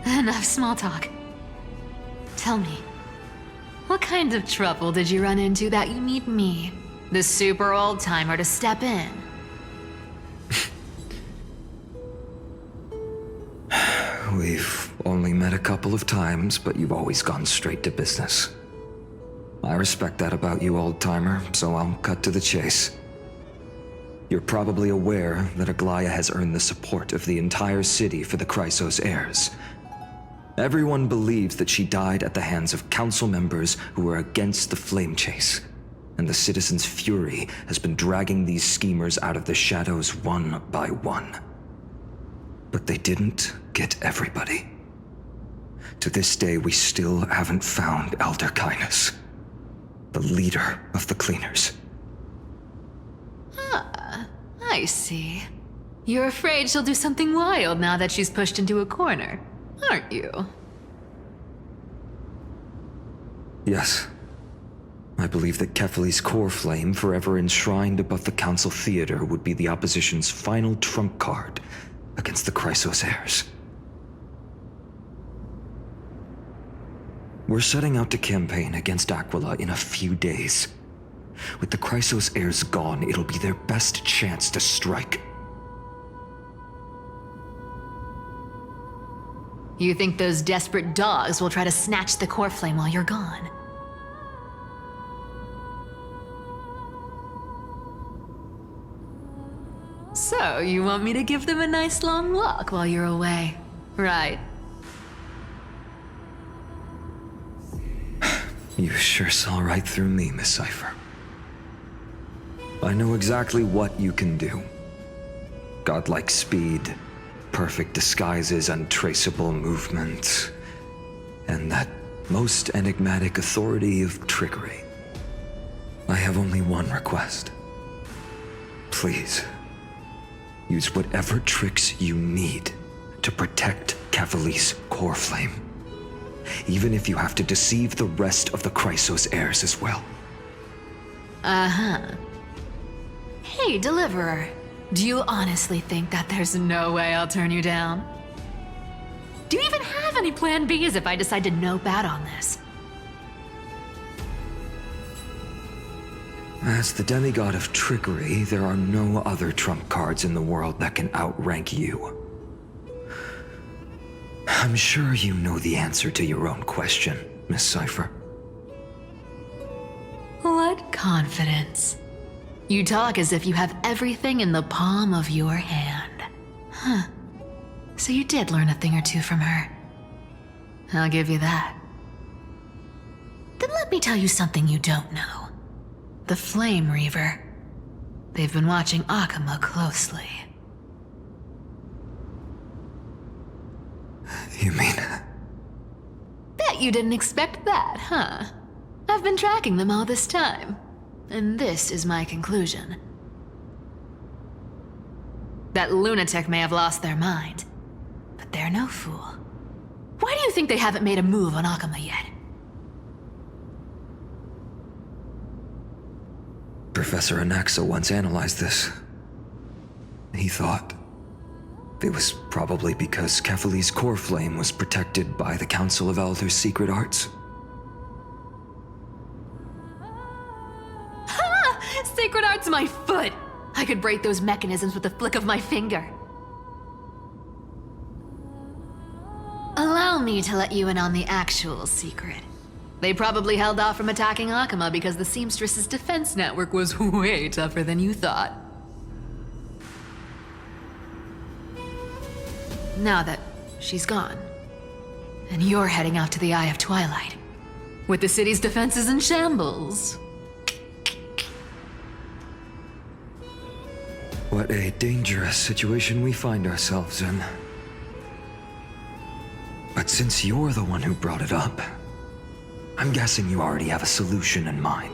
Enough small talk. Tell me, what kind of trouble did you run into that you need me, the super old-timer, to step in? We've only met a couple of times, but you've always gone straight to business. I respect that about you, old-timer, so I'll cut to the chase. You're probably aware that Aglaia has earned the support of the entire city for the Chrysos heirs. Everyone believes that she died at the hands of council members who were against the flame chase, and the citizens' fury has been dragging these schemers out of the shadows one by one. But they didn't get everybody. To this day, we still haven't found Elder Kynus, the leader of the cleaners. I see. You're afraid she'll do something wild now that she's pushed into a corner, aren't you? Yes. I believe that Kefali's core flame, forever enshrined above the council theater, would be the opposition's final trump card against the Chrysos heirs. We're setting out to campaign against Aquila in a few days. With the Chrysos heirs gone, it'll be their best chance to strike. You think those desperate dogs will try to snatch the core flame while you're gone? So, you want me to give them a nice long walk while you're away, right? You sure saw right through me, Miss Cypher. I know exactly what you can do. Godlike speed, perfect disguises, untraceable movement, and that most enigmatic authority of trickery. I have only one request. Please, use whatever tricks you need to protect Kefali's core flame. Even if you have to deceive the rest of the Chrysos heirs as well. Uh-huh. Hey, Deliverer. Do you honestly think that there's no way I'll turn you down? Do you even have any plan Bs if I decide to nope out on this? As the demigod of trickery, there are no other trump cards in the world that can outrank you. I'm sure you know the answer to your own question, Miss Cypher. What confidence. You talk as if you have everything in the palm of your hand. Huh. So you did learn a thing or two from her. I'll give you that. Then let me tell you something you don't know. The Flame Reaver. They've been watching Akama closely. You mean... Bet you didn't expect that, huh? I've been tracking them all this time. And this is my conclusion. That lunatic may have lost their mind, but they're no fool. Why do you think they haven't made a move on Akama yet? Professor Anaxa once analyzed this. He thought it was probably because Kefali's core flame was protected by the Council of Elders' secret arts. Ha! Sacred art's my foot! I could break those mechanisms with the flick of my finger. Allow me to let you in on the actual secret. They probably held off from attacking Akama because the Seamstress's defense network was way tougher than you thought. Now that she's gone, and you're heading out to the Eye of Twilight, with the city's defenses in shambles. What a dangerous situation we find ourselves in. But since you're the one who brought it up, I'm guessing you already have a solution in mind.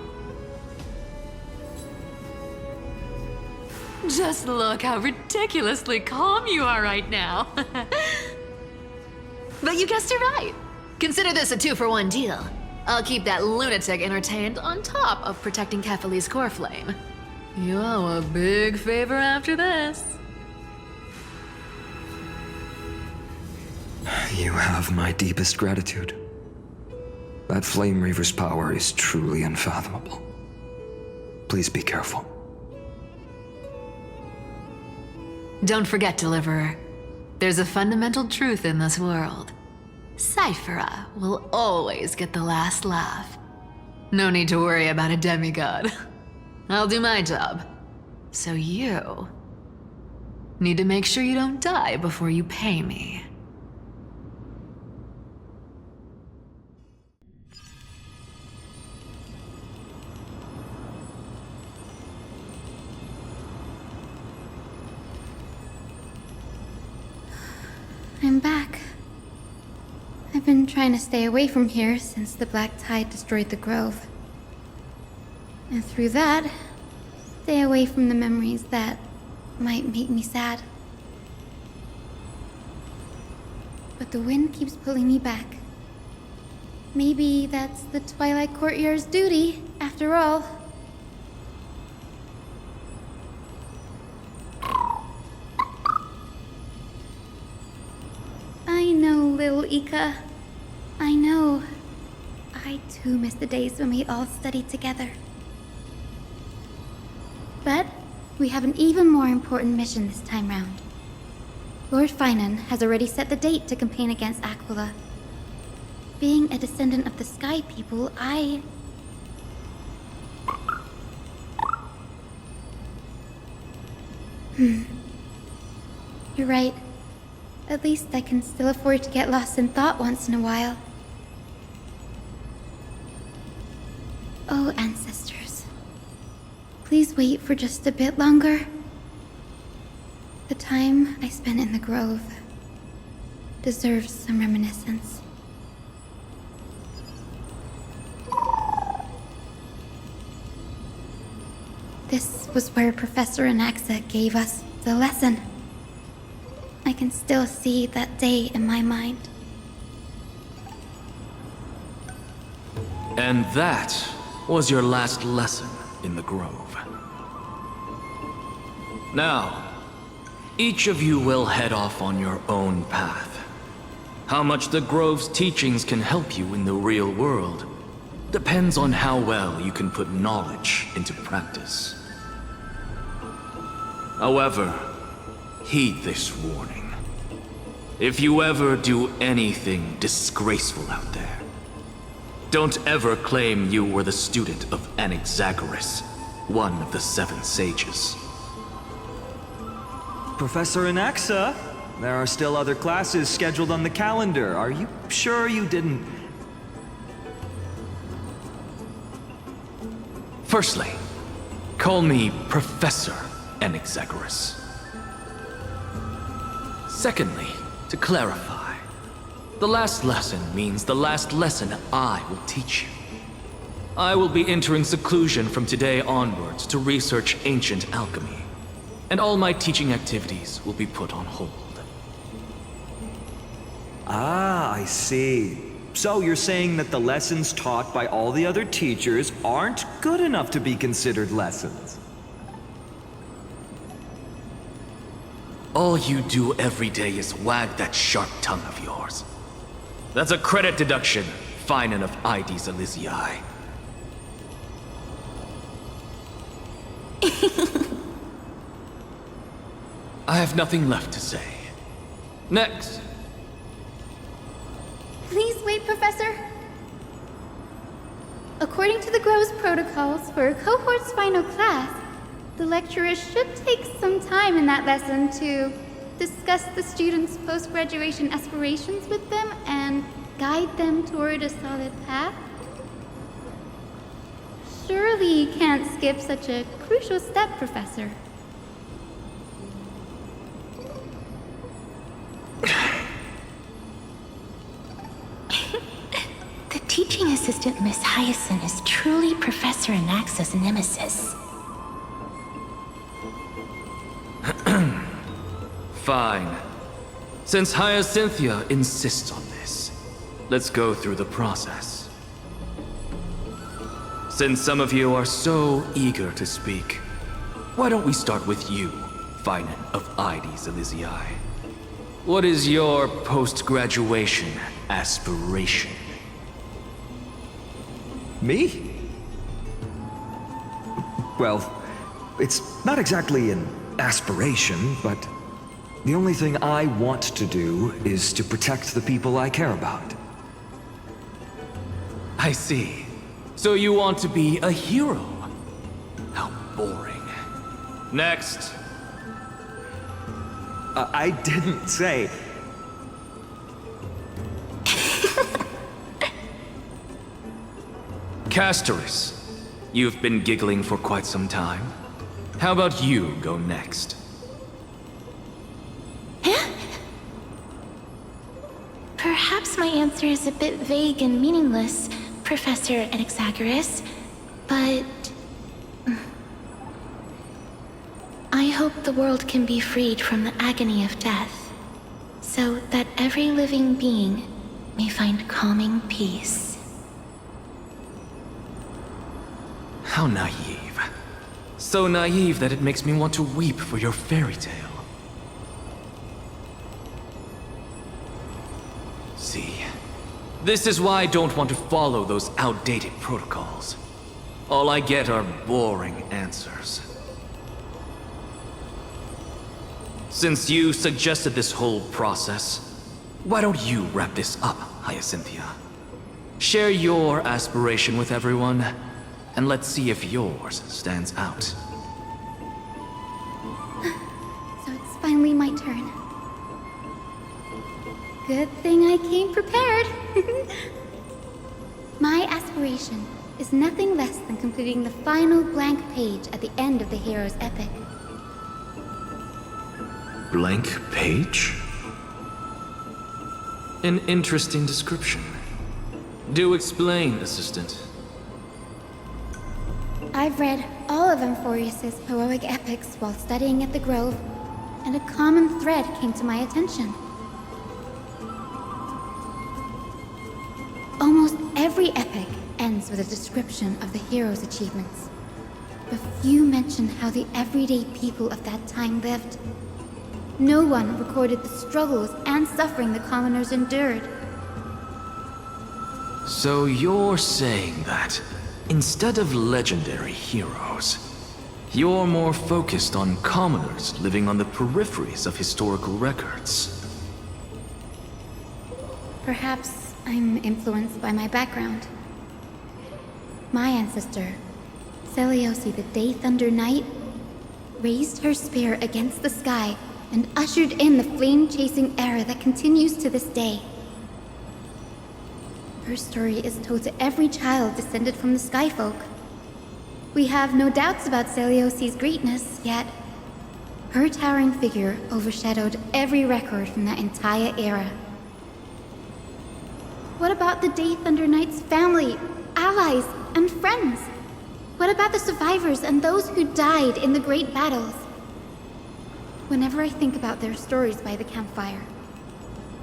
Just look how ridiculously calm you are right now. But you guessed it right. Consider this a 2-for-1 deal. I'll keep that lunatic entertained on top of protecting Kefali's core flame. You owe a big favor after this. You have my deepest gratitude. That Flame Reaver's power is truly unfathomable. Please be careful. Don't forget, Deliverer. There's a fundamental truth in this world. Cyphera will always get the last laugh. No need to worry about a demigod. I'll do my job. So you need to make sure you don't die before you pay me. I'm back. I've been trying to stay away from here since the Black Tide destroyed the grove. And through that, stay away from the memories that might make me sad. But the wind keeps pulling me back. Maybe that's the Twilight Courtyard's duty, after all. I know, little Ika. I know. I too miss the days when we all studied together. But we have an even more important mission this time round. Lord Finan has already set the date to campaign against Aquila. Being a descendant of the Sky People, You're right. At least I can still afford to get lost in thought once in a while. Oh, ancestors. Please wait for just a bit longer. The time I spent in the grove deserves some reminiscence. This was where Professor Anaxa gave us the lesson. I can still see that day in my mind. And that was your last lesson in the Grove. Now, each of you will head off on your own path. How much the Grove's teachings can help you in the real world depends on how well you can put knowledge into practice. However, heed this warning. If you ever do anything disgraceful out there, don't ever claim you were the student of Anaxagoras, one of the 7 sages. Professor Anaxa, there are still other classes scheduled on the calendar. Are you sure you didn't... Firstly, call me Professor Anaxagoras. Secondly, to clarify, the last lesson means the last lesson I will teach you. I will be entering seclusion from today onwards to research ancient alchemy. and all my teaching activities will be put on hold. Ah, I see. So you're saying that the lessons taught by all the other teachers aren't good enough to be considered lessons? All you do every day is wag that sharp tongue of yours. That's a credit deduction, fine enough IDs Elysiae. I have nothing left to say. Next. Please wait, Professor. According to the Grove's protocols for a cohort's final class, the lecturer should take some time in that lesson to discuss the students' post-graduation aspirations with them and guide them toward a solid path. Surely you can't skip such a crucial step, Professor. The teaching assistant, Miss Hyacinth, is truly Professor Anaxa's nemesis. Fine. Since Hyacinthia insists on this, let's go through the process. Since some of you are so eager to speak, why don't we start with you, Finan of IDs Elysiae? What is your post-graduation aspiration? Me? Well, it's not exactly an aspiration, but the only thing I want to do is to protect the people I care about. I see. So you want to be a hero? How boring. Next. I didn't say... Castorus, you've been giggling for quite some time. How about you go next? Perhaps my answer is a bit vague and meaningless, Professor Anaxagoras, but... I hope the world can be freed from the agony of death, so that every living being may find calming peace. How naive. So naive that it makes me want to weep for your fairy tale. See, this is why I don't want to follow those outdated protocols. All I get are boring answers. Since you suggested this whole process, why don't you wrap this up, Hyacinthia? Share your aspiration with everyone, and let's see if yours stands out. So it's finally my turn. Good thing I came prepared. My aspiration is nothing less than completing the final blank page at the end of the hero's epic. Blank page? An interesting description. Do explain, Assistant. I've read all of Alvorecer's heroic epics while studying at the Grove, and a common thread came to my attention. Almost every epic ends with a description of the hero's achievements, but few mention how the everyday people of that time lived. No one recorded the struggles and suffering the commoners endured. So you're saying that, instead of legendary heroes, you're more focused on commoners living on the peripheries of historical records. Perhaps I'm influenced by my background. My ancestor, Seleuci the Day Thunder Knight, raised her spear against the sky and ushered in the flame-chasing era that continues to this day. Her story is told to every child descended from the Skyfolk. We have no doubts about Seleuci's greatness, yet her towering figure overshadowed every record from that entire era. What about the Day Thunder Knight's family, allies, and friends? What about the survivors and those who died in the great battles? Whenever I think about their stories by the campfire,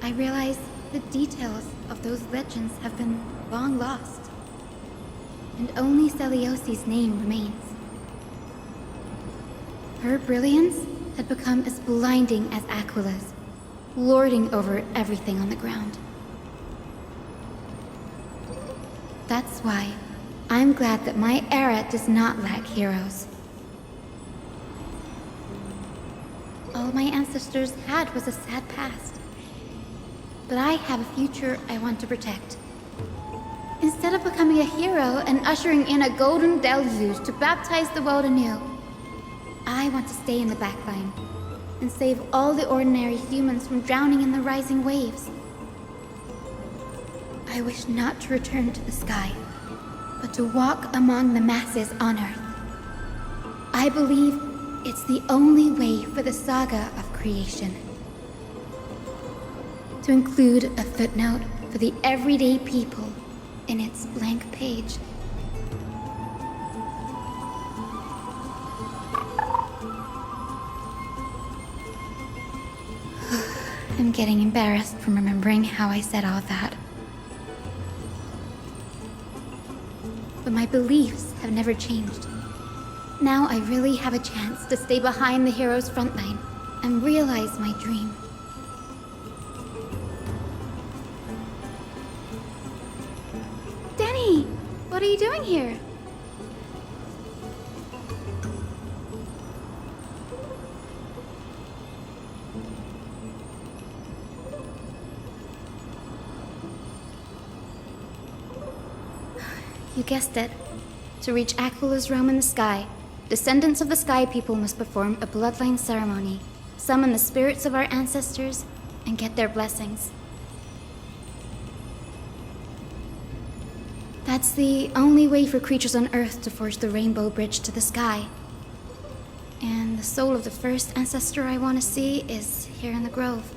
I realize the details of those legends have been long lost, and only Celiosi's name remains. Her brilliance had become as blinding as Aquila's, lording over everything on the ground. That's why I'm glad that my era does not lack heroes. All my ancestors had was a sad past. But I have a future I want to protect. Instead of becoming a hero and ushering in a golden deluge to baptize the world anew, I want to stay in the backline and save all the ordinary humans from drowning in the rising waves. I wish not to return to the sky, but to walk among the masses on Earth. I believe it's the only way for the saga of creation. To include a footnote for the everyday people in its blank page. I'm getting embarrassed from remembering how I said all that. But my beliefs have never changed. Now I really have a chance to stay behind the hero's front line and realize my dream. Danny, what are you doing here? You guessed it. To reach Aquila's realm in the sky, descendants of the Sky People must perform a bloodline ceremony, summon the spirits of our ancestors, and get their blessings. That's the only way for creatures on Earth to forge the rainbow bridge to the sky. And the soul of the first ancestor I want to see is here in the grove.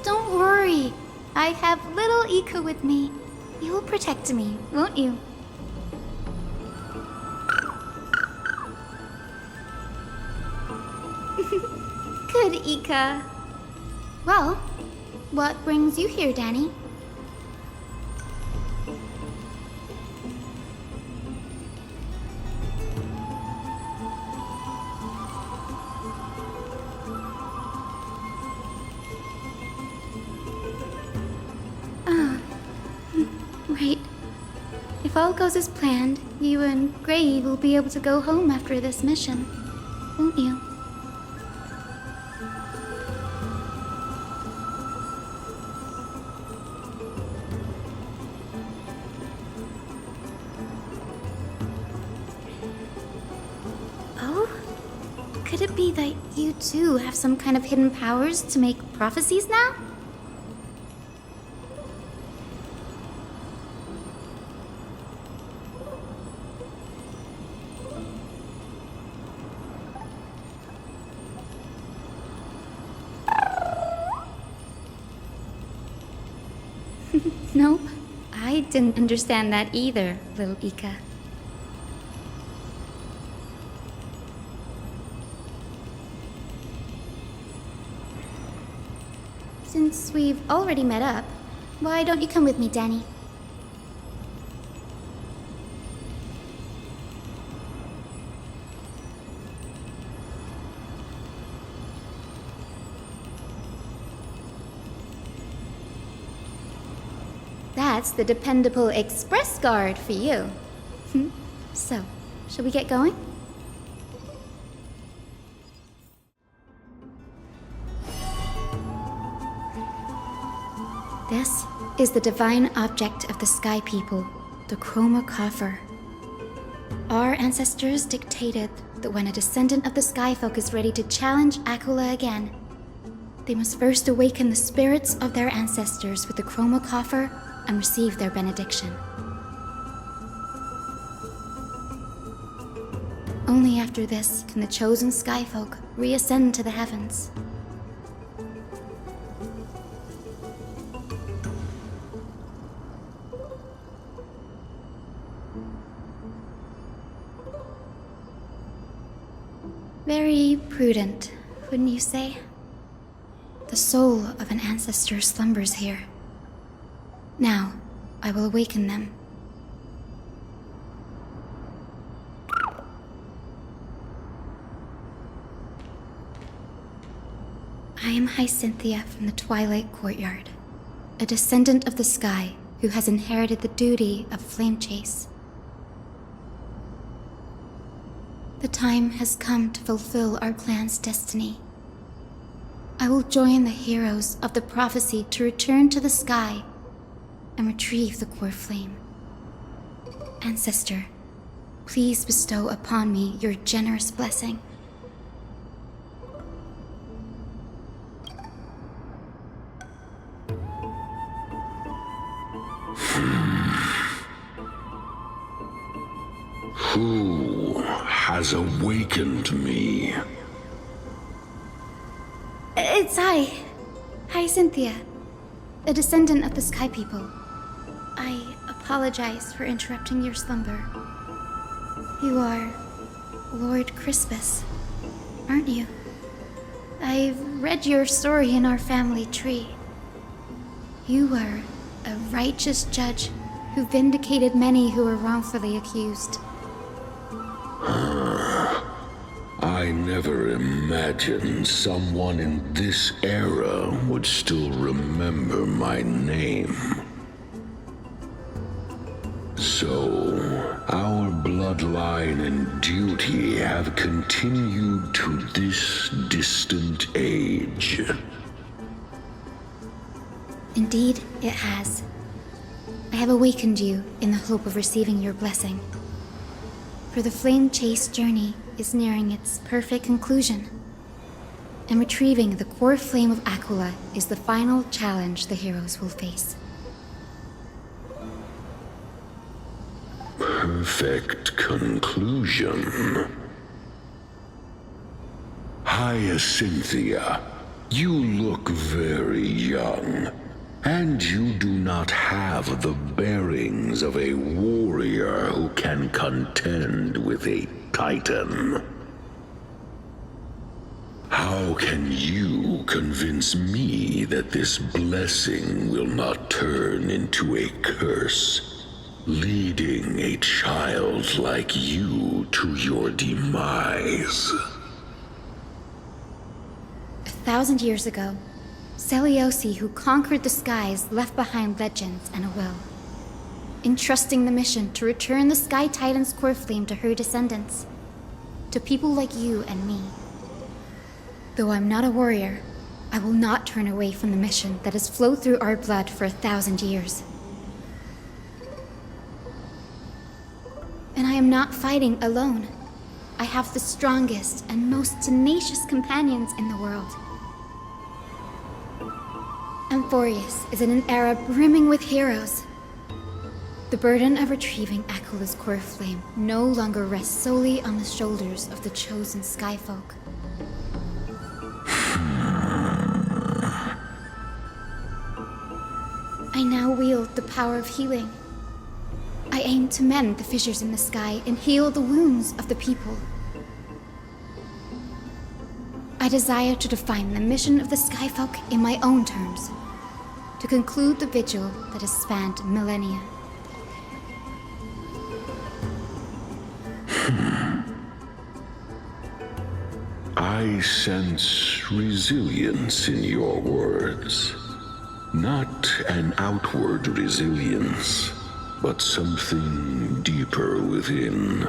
Don't worry. I have little Ika with me. You will protect me, won't you? Good, Ika. Well, what brings you here, Danny? Right. If all goes as planned, you and Gray will be able to go home after this mission, won't you? Oh? Could it be that you too have some kind of hidden powers to make prophecies now? Nope, I didn't understand that either, little Ika. Since we've already met up, why don't you come with me, Danny? That's the dependable express guard for you. So, shall we get going? This is the divine object of the Sky People, the Chroma Coffer. Our ancestors dictated that when a descendant of the Sky Folk is ready to challenge Aquila again, they must first awaken the spirits of their ancestors with the Chroma Coffer and receive their benediction. Only after this can the chosen Skyfolk reascend to the heavens. Very prudent, wouldn't you say? The soul of an ancestor slumbers here. Now, I will awaken them. I am Hyacinthia from the Twilight Courtyard, a descendant of the sky who has inherited the duty of flame chase. The time has come to fulfill our clan's destiny. I will join the heroes of the prophecy to return to the sky and retrieve the core flame. Ancestor, please bestow upon me your generous blessing. Who has awakened me? It's I, Hyacinthia, a descendant of the Sky People. I apologize for interrupting your slumber. You are Lord Crispus, aren't you? I've read your story in our family tree. You were a righteous judge who vindicated many who were wrongfully accused. I never imagined someone in this era would still remember my name. So, our bloodline and duty have continued to this distant age. Indeed, it has. I have awakened you in the hope of receiving your blessing. For the flame chase journey is nearing its perfect conclusion, and retrieving the core flame of Aquila is the final challenge the heroes will face. Perfect conclusion. Hyacinthia, you look very young, and you do not have the bearings of a warrior who can contend with a titan. How can you convince me that this blessing will not turn into a curse, leading a child like you to your demise? 1,000 years ago, Seliosi, who conquered the skies, left behind legends and a will, entrusting the mission to return the Sky Titan's core flame to her descendants, to people like you and me. Though I'm not a warrior, I will not turn away from the mission that has flowed through our blood for 1,000 years. And I am not fighting alone. I have the strongest and most tenacious companions in the world. Amphorius is in an era brimming with heroes. The burden of retrieving Aquila's core flame no longer rests solely on the shoulders of the chosen skyfolk. I now wield the power of healing. I aim to mend the fissures in the sky and heal the wounds of the people. I desire to define the mission of the skyfolk in my own terms, to conclude the vigil that has spanned millennia. I sense resilience in your words. Not an outward resilience, but something deeper within.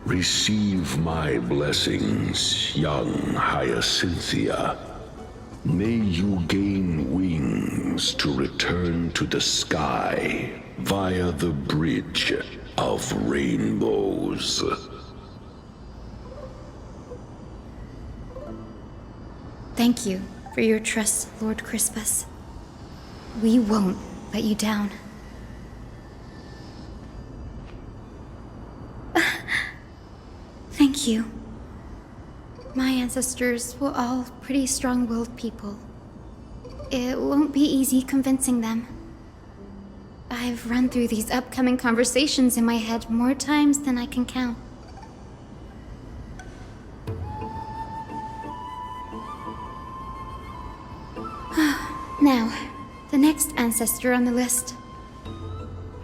Receive my blessings, young Hyacinthia. May you gain wings to return to the sky via the bridge of rainbows. Thank you for your trust, Lord Crispus. We won't let you down. Thank you. My ancestors were all pretty strong-willed people. It won't be easy convincing them. I've run through these upcoming conversations in my head more times than I can count. ancestor on the list.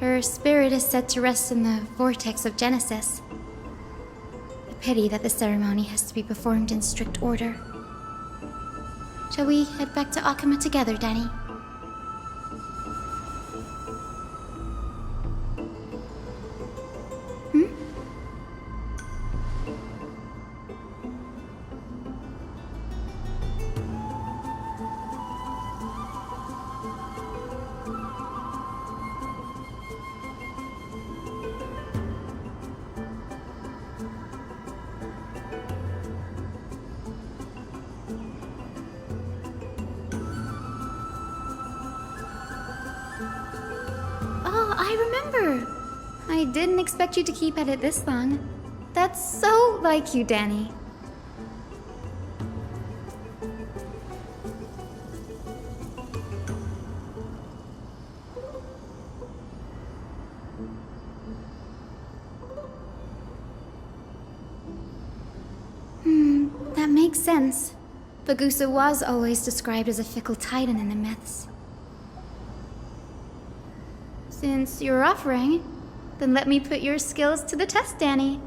Her spirit is said to rest in the vortex of Genesis. A pity that the ceremony has to be performed in strict order. Shall we head back to Akuma together, Danny? I didn't expect you to keep at it this long. That's so like you, Danny. That makes sense. Bagusa was always described as a fickle titan in the myths. Since you're offering, then let me put your skills to the test, Danny.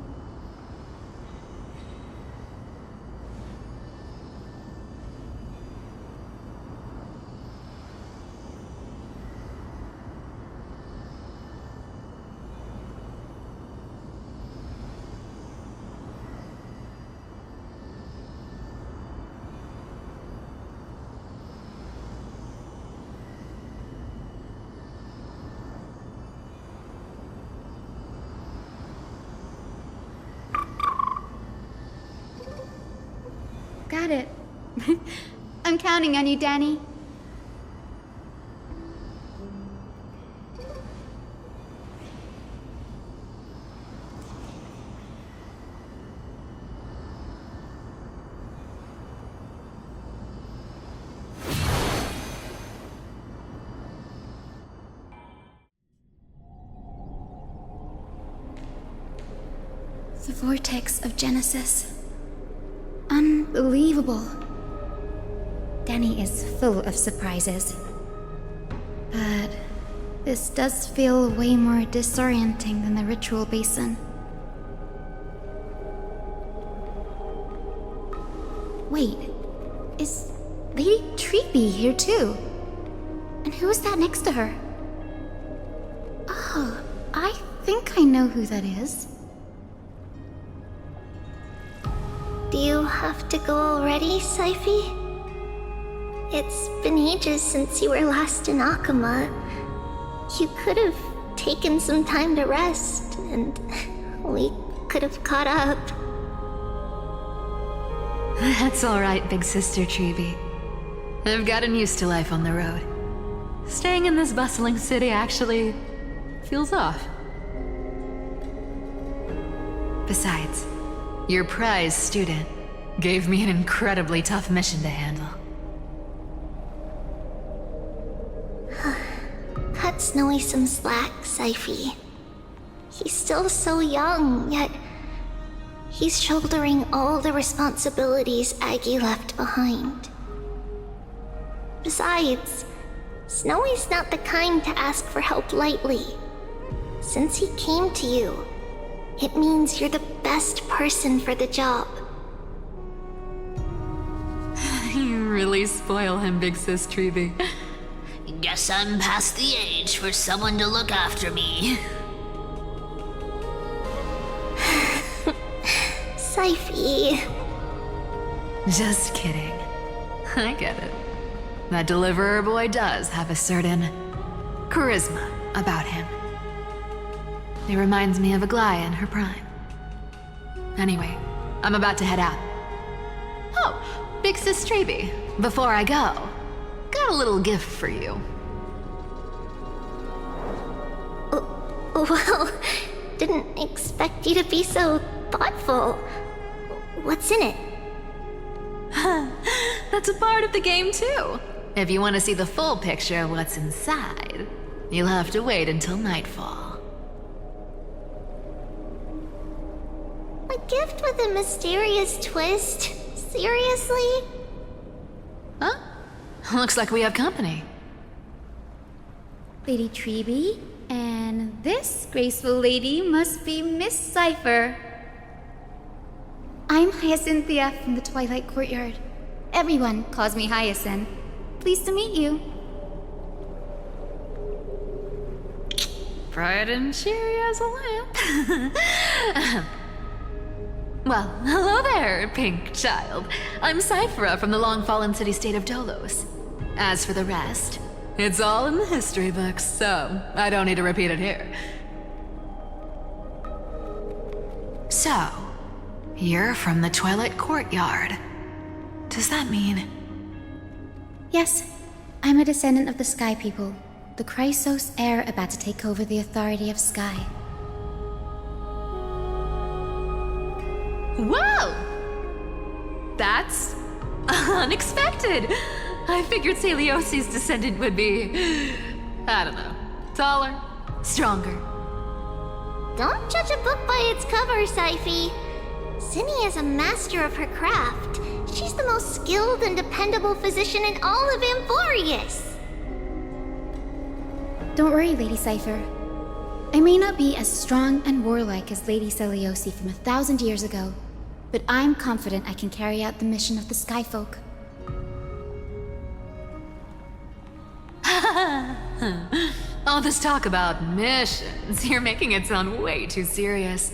Got it. I'm counting on you, Danny. The vortex of Genesis. Unbelievable. Danny is full of surprises. But this does feel way more disorienting than the ritual basin. Wait, is Lady Treeby here too? And who is that next to her? Oh, I think I know who that is. Do you have to go already, Saifi? It's been ages since you were last in Akuma. You could have taken some time to rest, and we could have caught up. That's alright, big sister Treeby. I've gotten used to life on the road. Staying in this bustling city actually feels off. Besides, your prize student gave me an incredibly tough mission to handle. Cut Snowy some slack, Saifi. He's still so young, yet he's shouldering all the responsibilities Aggie left behind. Besides, Snowy's not the kind to ask for help lightly. Since he came to you, it means you're the best person for the job. You really spoil him, big sis Treeby. Guess I'm past the age for someone to look after me. Saifi. Just kidding. I get it. That deliverer boy does have a certain charisma about him. It reminds me of Aglaia in her prime. Anyway, I'm about to head out. Oh, big sis Treeby, before I go, got a little gift for you. Well, didn't expect you to be so thoughtful. What's in it? That's a part of the game too. If you want to see the full picture of what's inside, you'll have to wait until nightfall. A gift with a mysterious twist? Seriously? Huh? Looks like we have company. Lady Treby, and this graceful lady must be Miss Cypher. I'm Hyacinthia from the Twilight Courtyard. Everyone calls me Hyacinth. Pleased to meet you. Bright and cheery as a lamp. Well, hello there, pink child. I'm Cyphera from the long-fallen city-state of Dolos. As for the rest, it's all in the history books, so I don't need to repeat it here. So, you're from the Twilight Courtyard. Does that mean... Yes, I'm a descendant of the Sky People, the Chrysos heir about to take over the authority of Sky. Whoa! That's unexpected. I figured Celiosi's descendant would be, I don't know, taller, stronger. Don't judge a book by its cover, Syphe. Zinni is a master of her craft. She's the most skilled and dependable physician in all of Amphorius. Don't worry, Lady Cypher. I may not be as strong and warlike as Lady Celiosi from 1,000 years ago, but I'm confident I can carry out the mission of the Skyfolk. All this talk about missions, you're making it sound way too serious.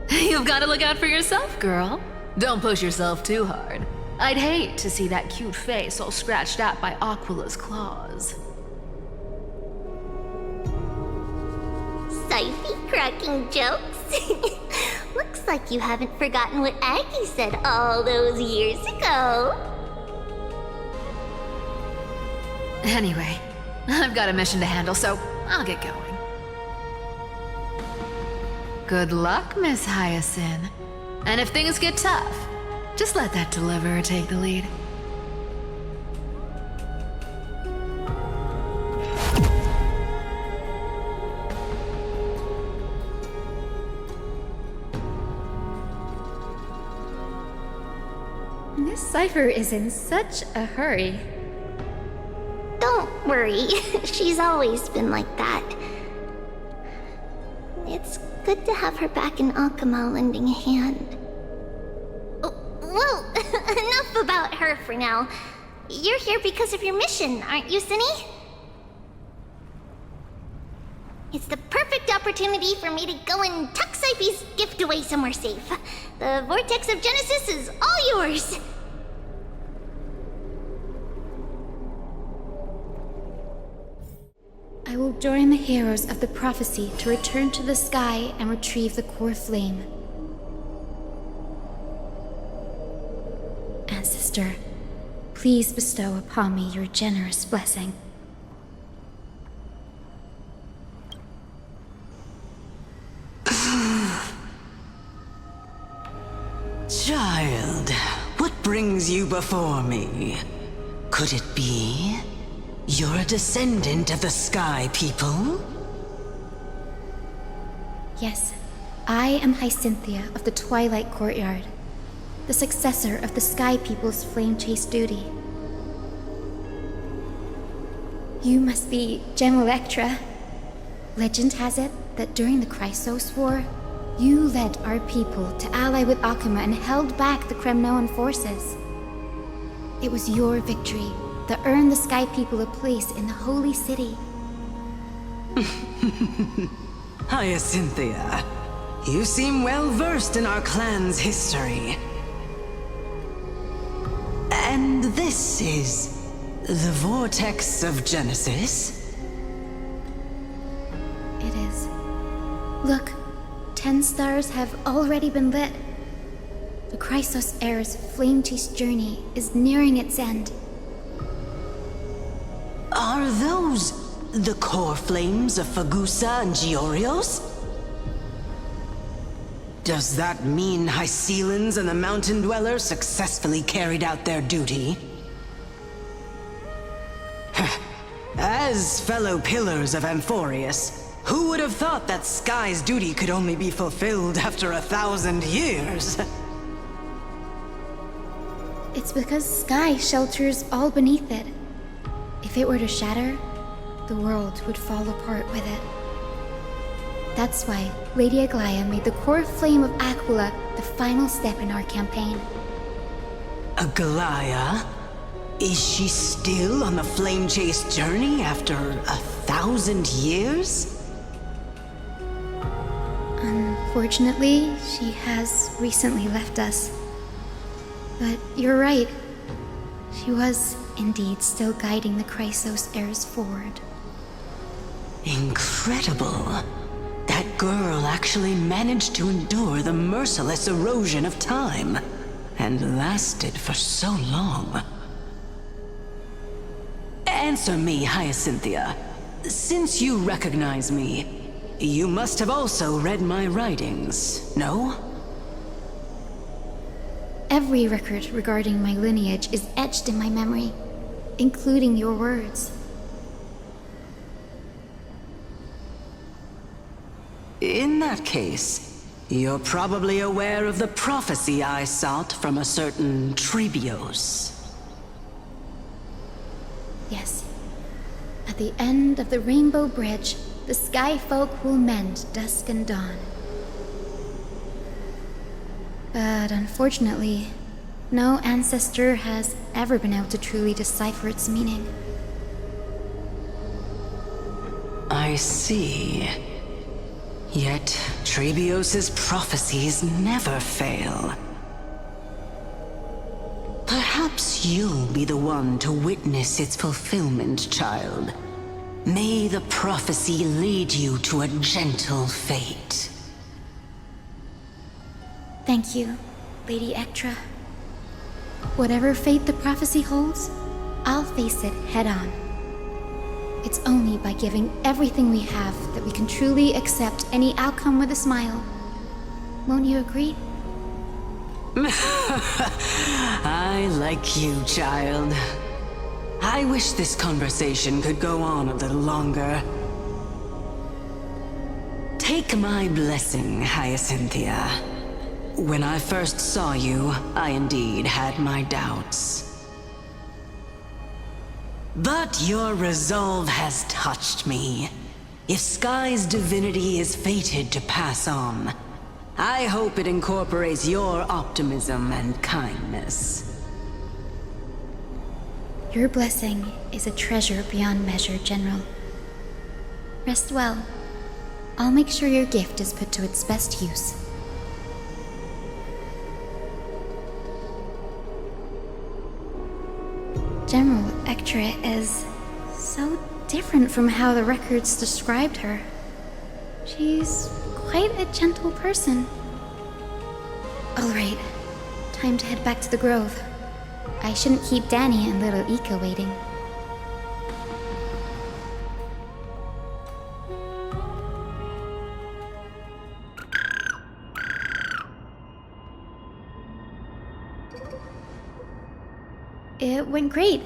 You've got to look out for yourself, girl. Don't push yourself too hard. I'd hate to see that cute face all scratched out by Aquila's claws. Syphe cracking jokes? Looks like you haven't forgotten what Aggie said all those years ago. Anyway, I've got a mission to handle, so I'll get going. Good luck, Miss Hyacinth. And if things get tough, just let that deliverer take the lead. Miss Cypher is in such a hurry. Don't worry, she's always been like that. It's good to have her back in Alchema lending a hand. Well, enough about her for now. You're here because of your mission, aren't you, Zinni? It's the perfect opportunity for me to go and tuck Syphe's gift away somewhere safe. The Vortex of Genesis is all yours. I will join the heroes of the prophecy to return to the sky and retrieve the core flame. Ancestor, please bestow upon me your generous blessing. Child, what brings you before me? Could it be you're a descendant of the Sky People? Yes, I am Hyacinthia of the Twilight Courtyard, the successor of the Sky People's flame chase duty. You must be Gem Electra. Legend has it that during the Chrysos War, you led our people to ally with Akuma and held back the Kremnoan forces. It was your victory that earned the Sky People a place in the Holy City. Hyacinthia, you seem well versed in our clan's history. And this is the Vortex of Genesis? It is. Look, 10 stars have already been lit. The Chrysos heir's flame chase journey is nearing its end. Are those the core flames of Fagusa and Giorios? Does that mean Hycelans and the Mountain Dwellers successfully carried out their duty? As fellow pillars of Amphorius, who would have thought that Sky's duty could only be fulfilled after 1,000 years? It's because sky shelters all beneath it. If it were to shatter, the world would fall apart with it. That's why Lady Aglaia made the core flame of Aquila the final step in our campaign. Aglaia? Is she still on the flame chase journey after 1,000 years? Unfortunately, she has recently left us. But you're right. She was indeed still guiding the Chrysos heirs forward. Incredible. That girl actually managed to endure the merciless erosion of time, and lasted for so long. Answer me, Hyacinthia. Since you recognize me, you must have also read my writings, no? Every record regarding my lineage is etched in my memory, including your words. In that case, you're probably aware of the prophecy I sought from a certain Trebios. Yes. At the end of the Rainbow Bridge, the Sky Folk will mend dusk and dawn. But unfortunately, no ancestor has ever been able to truly decipher its meaning. I see. Yet, Trebios' prophecies never fail. Perhaps you'll be the one to witness its fulfillment, child. May the prophecy lead you to a gentle fate. Thank you, Lady Ectra. Whatever fate the prophecy holds, I'll face it head on. It's only by giving everything we have that we can truly accept any outcome with a smile. Won't you agree? I like you, child. I wish this conversation could go on a little longer. Take my blessing, Hyacinthia. When I first saw you, I indeed had my doubts. But your resolve has touched me. If Sky's divinity is fated to pass on, I hope it incorporates your optimism and kindness. Your blessing is a treasure beyond measure, General. Rest well. I'll make sure your gift is put to its best use. General Ectra is so different from how the records described her. She's quite a gentle person. All right, time to head back to the Grove. I shouldn't keep Danny and little Ika waiting. It went great.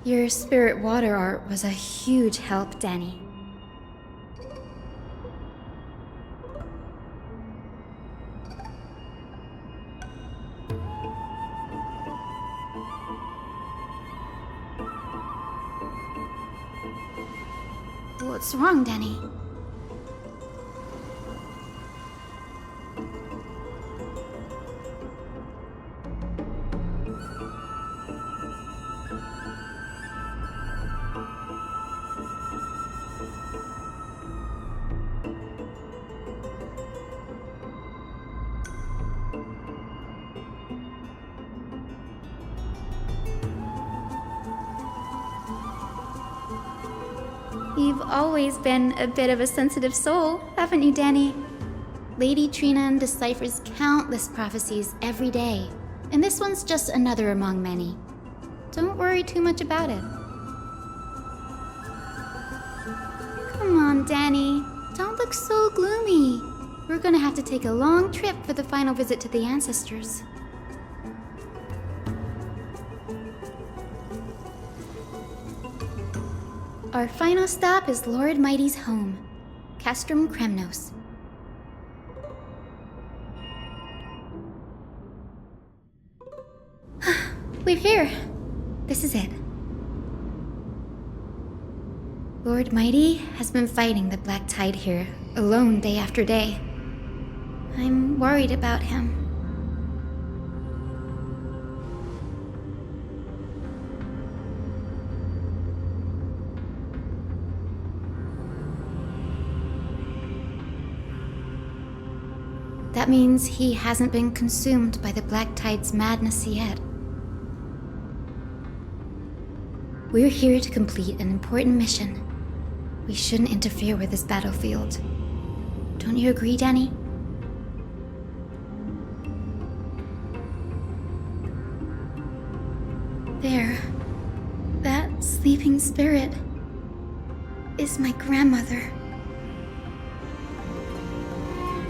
Your spirit water art was a huge help, Danny. What's wrong, Danny? You've always been a bit of a sensitive soul, haven't you, Danny? Lady Trina deciphers countless prophecies every day, and this one's just another among many. Don't worry too much about it. Come on, Danny. Don't look so gloomy. We're gonna have to take a long trip for the final visit to the ancestors. Our final stop is Lord Mighty's home, Castrum Kremnos. We're here. This is it. Lord Mighty has been fighting the Black Tide here, alone day after day. I'm worried about him. That means he hasn't been consumed by the Black Tide's madness yet. We're here to complete an important mission. We shouldn't interfere with this battlefield. Don't you agree, Danny? There. That sleeping spirit is my grandmother.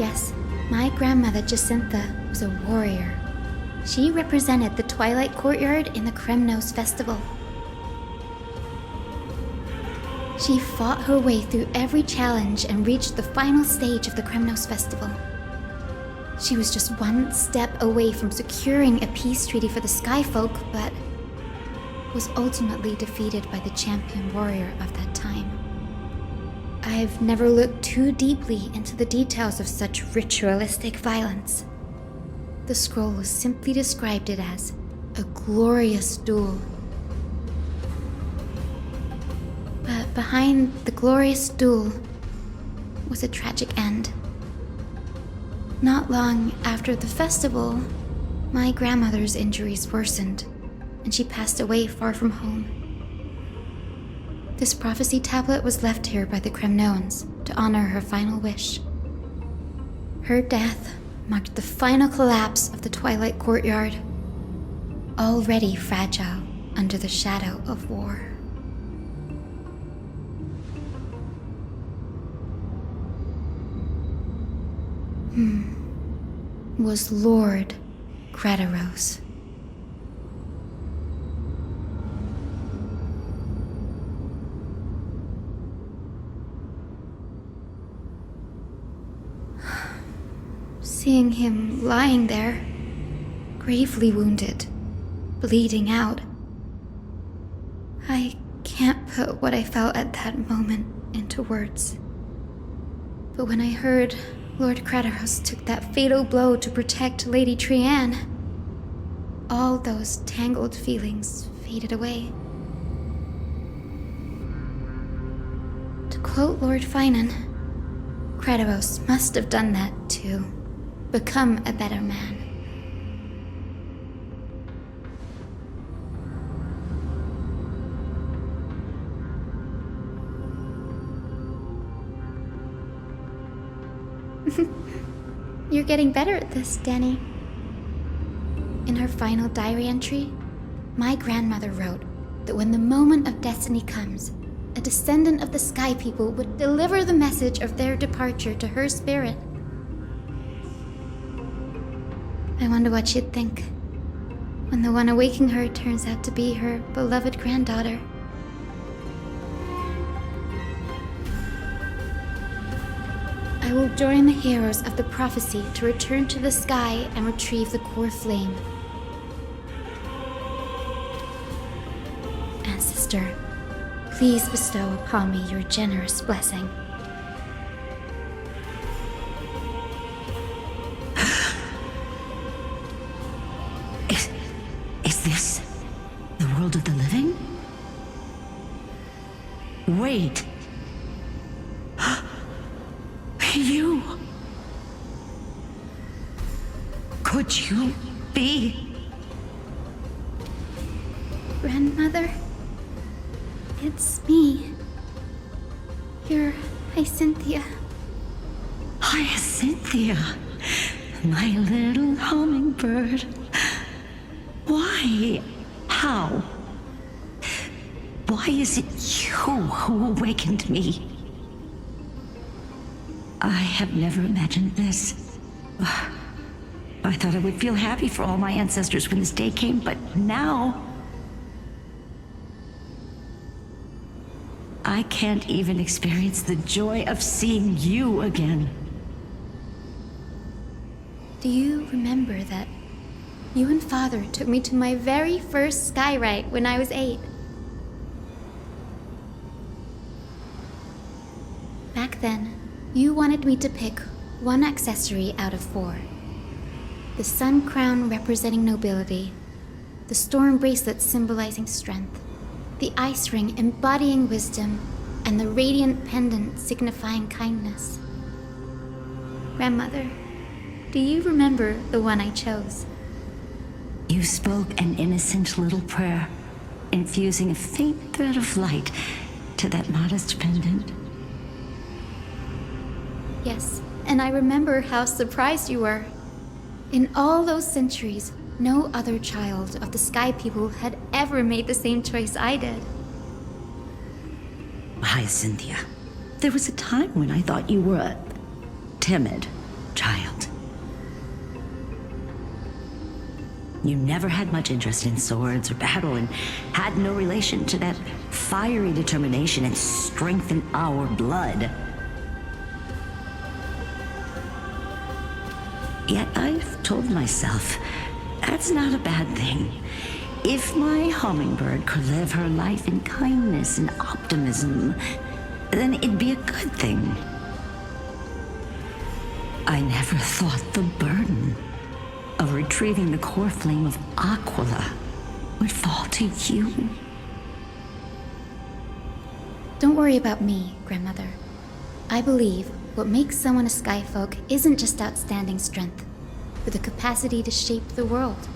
Yes, my grandmother Jacintha was a warrior. She represented the Twilight Courtyard in the Kremnos Festival. She fought her way through every challenge and reached the final stage of the Kremnos Festival. She was just one step away from securing a peace treaty for the Skyfolk, but was ultimately defeated by the champion warrior of that time. I've never looked too deeply into the details of such ritualistic violence. The scroll simply described it as a glorious duel. But behind the glorious duel was a tragic end. Not long after the festival, my grandmother's injuries worsened, and she passed away far from home. This prophecy tablet was left here by the Kremnoans to honor her final wish. Her death marked the final collapse of the Twilight Courtyard, already fragile under the shadow of war. Was Lord Gradaros. Seeing him lying there, gravely wounded, bleeding out, I can't put what I felt at that moment into words. But when I heard Lord Gradaros took that fatal blow to protect Lady Trianne, all those tangled feelings faded away. To quote Lord Finan, Gradaros must have done that to become a better man. You're getting better at this, Danny. In her final diary entry, my grandmother wrote that when the moment of destiny comes, a descendant of the Sky People would deliver the message of their departure to her spirit. I wonder what she'd think when the one awaking her turns out to be her beloved granddaughter. I will join the heroes of the prophecy to return to the sky and retrieve the core flame. Ancestor, please bestow upon me your generous blessing. Is this the world of the living? Wait. You. Could you be? Grandmother? It's me. You're Hyacinthia. Hyacinthia, my little hummingbird. Why? How? Why is it you who awakened me? I have never imagined this. I thought I would feel happy for all my ancestors when this day came, but now I can't even experience the joy of seeing you again. Do you remember that You and Father took me to my very first sky ride when I was 8. Back then, you wanted me to pick one accessory out of 4. The sun crown representing nobility, the storm bracelet symbolizing strength, the ice ring embodying wisdom, and the radiant pendant signifying kindness. Grandmother, do you remember the one I chose? You spoke an innocent little prayer, infusing a faint thread of light to that modest pendant. Yes, and I remember how surprised you were. In all those centuries, no other child of the Sky People had ever made the same choice I did. Hyacinthia, there was a time when I thought you were a timid child. You never had much interest in swords or battle and had no relation to that fiery determination and strength in our blood. Yet I've told myself, that's not a bad thing. If my hummingbird could live her life in kindness and optimism, then it'd be a good thing. I never thought the burden of retrieving the core flame of Aquila would fall to you. Don't worry about me, Grandmother. I believe what makes someone a Skyfolk isn't just outstanding strength, but the capacity to shape the world.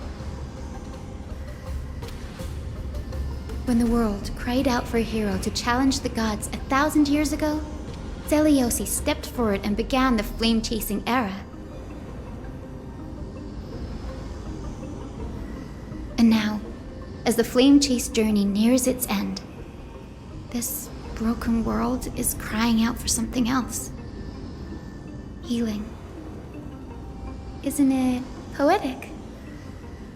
When the world cried out for a hero to challenge the gods 1,000 years ago, Seleucus stepped forward and began the flame-chasing era. And now, as the flame chase journey nears its end, this broken world is crying out for something else. Healing. Isn't it poetic?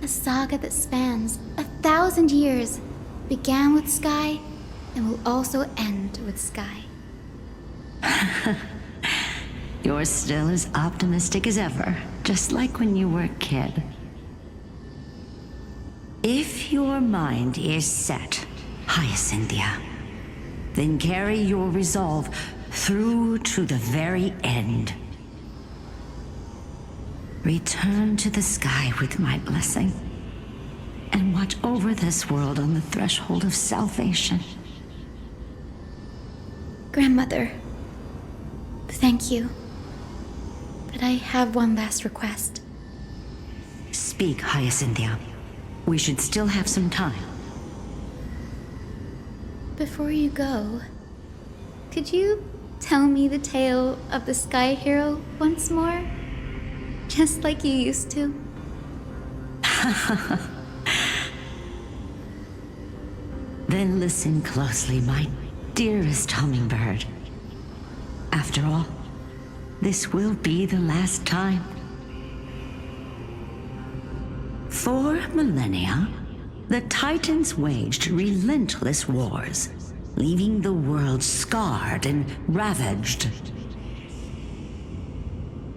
A saga that spans 1,000 years, began with sky, and will also end with sky. You're still as optimistic as ever, just like when you were a kid. If your mind is set, Hyacinthia, then carry your resolve through to the very end. Return to the sky with my blessing, and watch over this world on the threshold of salvation. Grandmother, thank you. But I have one last request. Speak, Hyacinthia. We should still have some time. Before you go, could you tell me the tale of the Sky Hero once more? Just like you used to? Then listen closely, my dearest hummingbird. After all, this will be the last time. For millennia, the Titans waged relentless wars, leaving the world scarred and ravaged.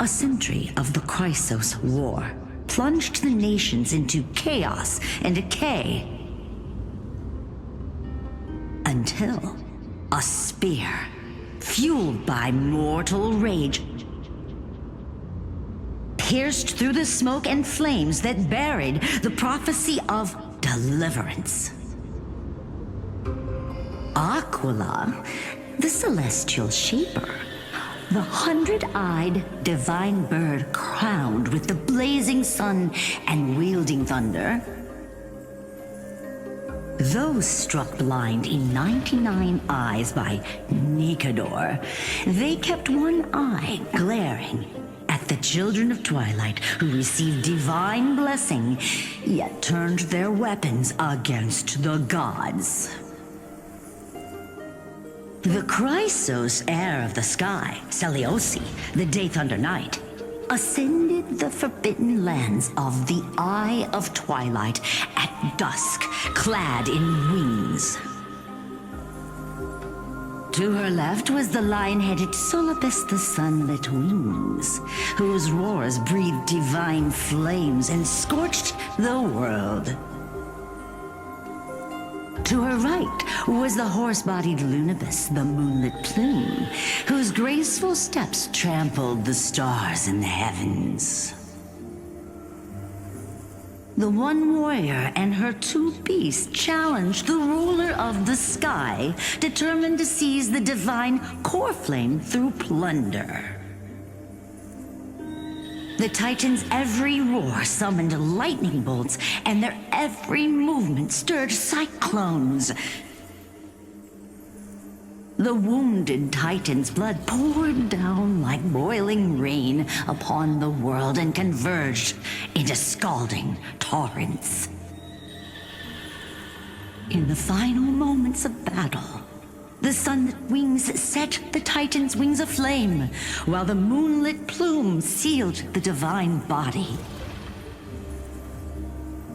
A century of the Chrysos War plunged the nations into chaos and decay. Until a spear, fueled by mortal rage, pierced through the smoke and flames that buried the prophecy of deliverance. Aquila, the celestial shaper, the 100-eyed divine bird crowned with the blazing sun and wielding thunder, though struck blind in 99 eyes by Nicador, they kept one eye glaring at the children of Twilight who received divine blessing, yet turned their weapons against the gods. The Chrysos heir of the sky, Seleucus, the Day Thunder Knight, ascended the forbidden lands of the Eye of Twilight at dusk, clad in wings. To her left was the lion-headed Solibus the Sunlit Wings, whose roars breathed divine flames and scorched the world. To her right was the horse-bodied Lunibus, the Moonlit Plume, whose graceful steps trampled the stars in the heavens. The one warrior and her two beasts challenged the ruler of the sky, determined to seize the divine core flame through plunder. The Titans' every roar summoned lightning bolts, and their every movement stirred cyclones. The wounded Titan's blood poured down like boiling rain upon the world and converged into scalding torrents. In the final moments of battle, the sunlit wings set the Titan's wings aflame, while the moonlit plume sealed the divine body.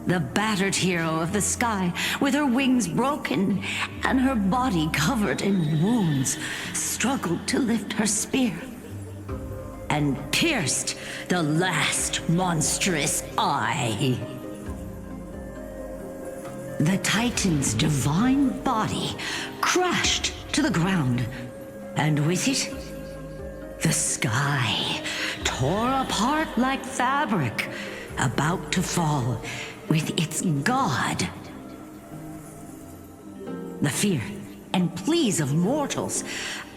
The battered hero of the sky, with her wings broken and her body covered in wounds, struggled to lift her spear and pierced the last monstrous eye. The Titan's divine body crashed to the ground, and with it, the sky tore apart like fabric, about to fall with its god. The fear and pleas of mortals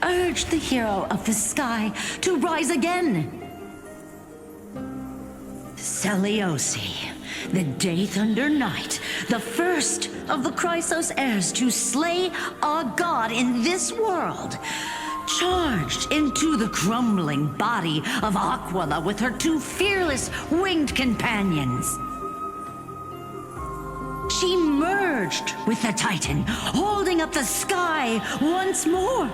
urged the hero of the sky to rise again. Celiosi, the Day Thunder Knight, the first of the Chrysos heirs to slay a god in this world, charged into the crumbling body of Aquila with her two fearless winged companions. She merged with the Titan, holding up the sky once more,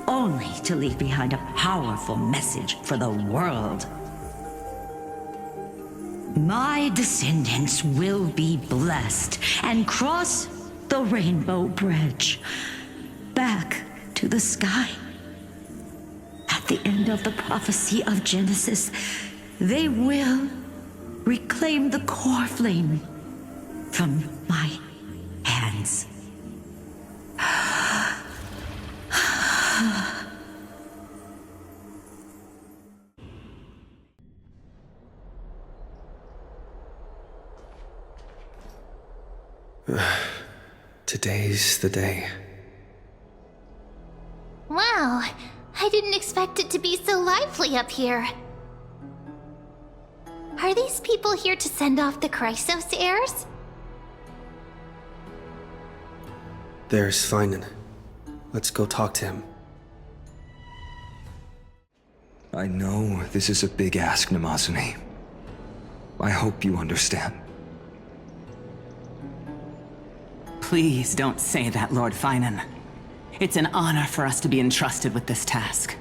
only to leave behind a powerful message for the world. My descendants will be blessed and cross the Rainbow Bridge back to the sky. At the end of the prophecy of Genesis, they will reclaim the core flame from my hands. Today's the day. Wow, I didn't expect it to be so lively up here. Are these people here to send off the Chrysos heirs? There's Finan. Let's go talk to him. I know this is a big ask, Namazuni. I hope you understand. Please don't say that, Lord Finan. It's an honor for us to be entrusted with this task.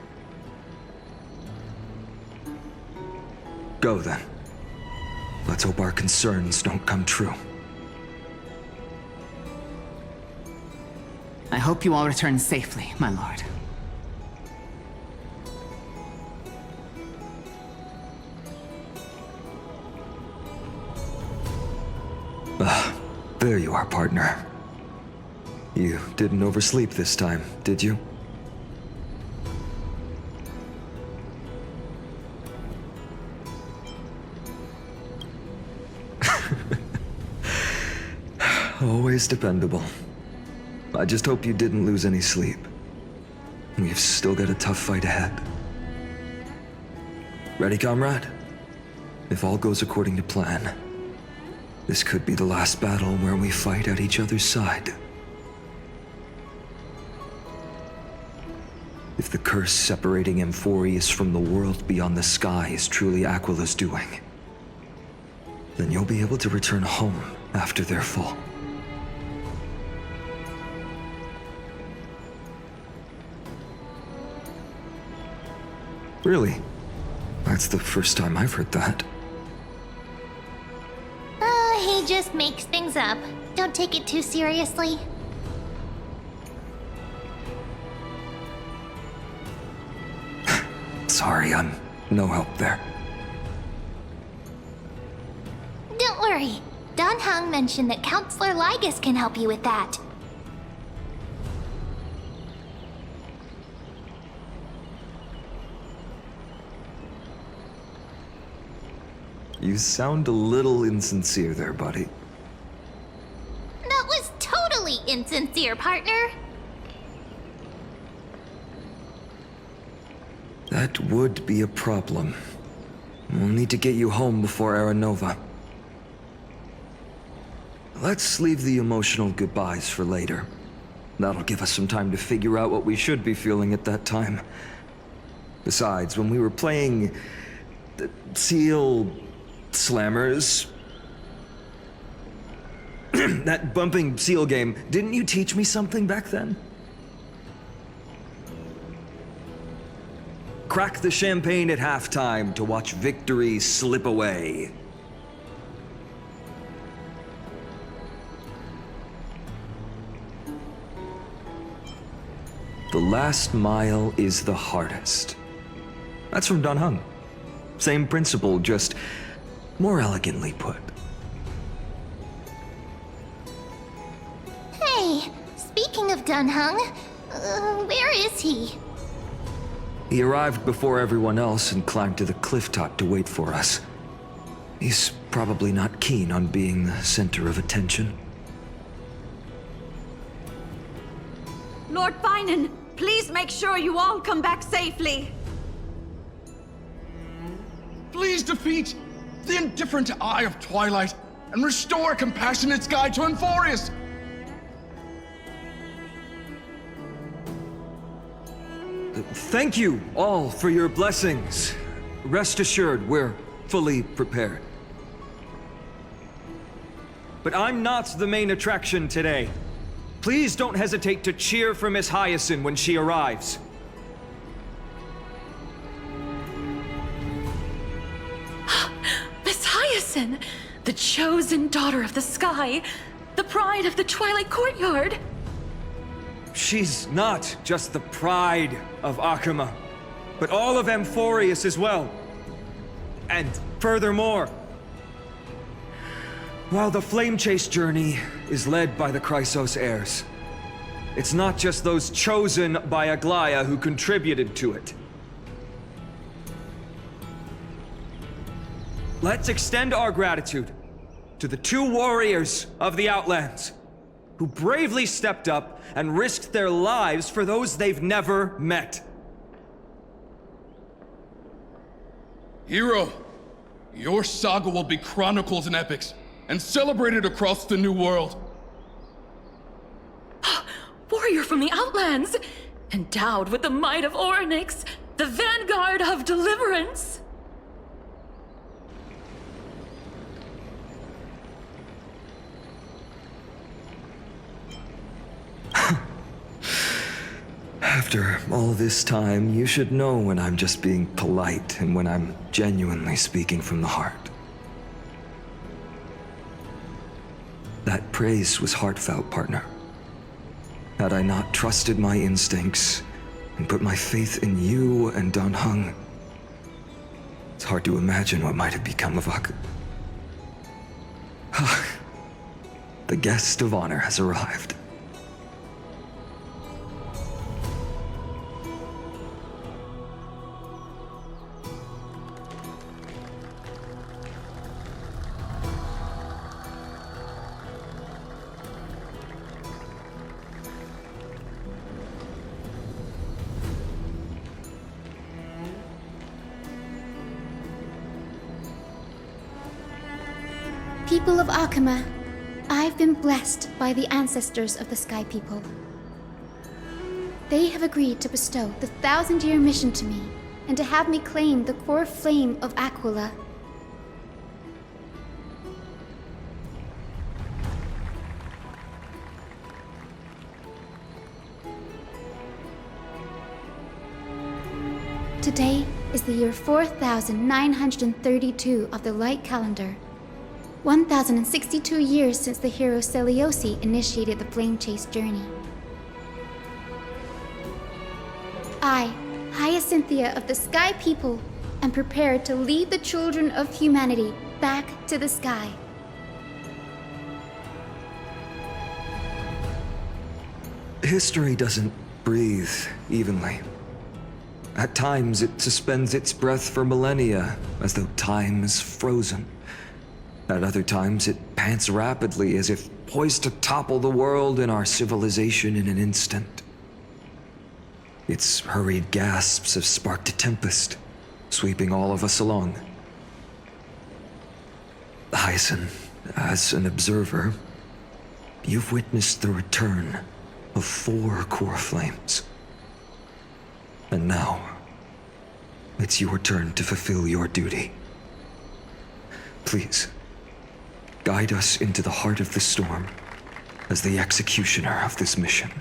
Go then. Let's hope our concerns don't come true. I hope you all return safely, my lord. There you are, partner. You didn't oversleep this time, did you? Always dependable. I just hope you didn't lose any sleep. We've still got a tough fight ahead. Ready, comrade? If all goes according to plan, this could be the last battle where we fight at each other's side. If the curse separating Amphorius from the world beyond the sky is truly Aquila's doing, then you'll be able to return home after their fall. Really? That's the first time I've heard that. He just makes things up. Don't take it too seriously. sorry, I'm no help there. Don't worry. Dan Heng mentioned that Counselor Lygus can help you with that. You sound a little insincere there, buddy. That was totally insincere, partner. That would be a problem. We'll need to get you home before Aranova. Let's leave the emotional goodbyes for later. That'll give us some time to figure out what we should be feeling at that time. Besides, when we were playing the Seal Slammers, that bumping seal game, didn't you teach me something back then? Crack the champagne at halftime to watch victory slip away. The last mile is the hardest. That's from Dan Heng. Same principle, just more elegantly put. Hey, speaking of Dan Heng, where is he? He arrived before everyone else and climbed to the cliff top to wait for us. He's probably not keen on being the center of attention. Lord Finan, please make sure you all come back safely. Please defeat the indifferent Eye of Twilight and restore a compassionate sky to Alvorecer. Thank you all for your blessings. Rest assured, we're fully prepared. But I'm not the main attraction today. Please don't hesitate to cheer for Miss Hyacinth when she arrives. Miss Hyacinth, the chosen daughter of the sky, the pride of the Twilight Courtyard. She's not just the pride of Akama, but all of Amphorius as well. And furthermore, while the Flame Chase journey is led by the Chrysos heirs, it's not just those chosen by Aglaia who contributed to it. Let's extend our gratitude to the 2 warriors of the Outlands who bravely stepped up and risked their lives for those they've never met. Hero, your saga will be chronicled in epics and celebrated across the New World. Warrior from the Outlands, endowed with the might of Orynyx, the vanguard of deliverance. After all this time, you should know when I'm just being polite and when I'm genuinely speaking from the heart. That praise was heartfelt, partner. Had I not trusted my instincts and put my faith in you and Dan Heng, it's hard to imagine what might have become of Ak. The guest of honor has arrived. People of Akama, I've been blessed by the ancestors of the Sky People. They have agreed to bestow the 1,000-year mission to me and to have me claim the core flame of Aquila. Today is the year 4932 of the Light Calendar. 1,062 years since the hero Seliosi initiated the Flame Chase journey. I, Hyacinthia of the Sky People and prepare to lead the children of humanity back to the sky. History doesn't breathe evenly. At times, it suspends its breath for millennia, as though time is frozen. At other times, it pants rapidly, as if poised to topple the world and our civilization in an instant. Its hurried gasps have sparked a tempest, sweeping all of us along. Hyacinth, as an observer, you've witnessed the return of 4 core flames. And now, it's your turn to fulfill your duty. Please, guide us into the heart of the storm as the executioner of this mission.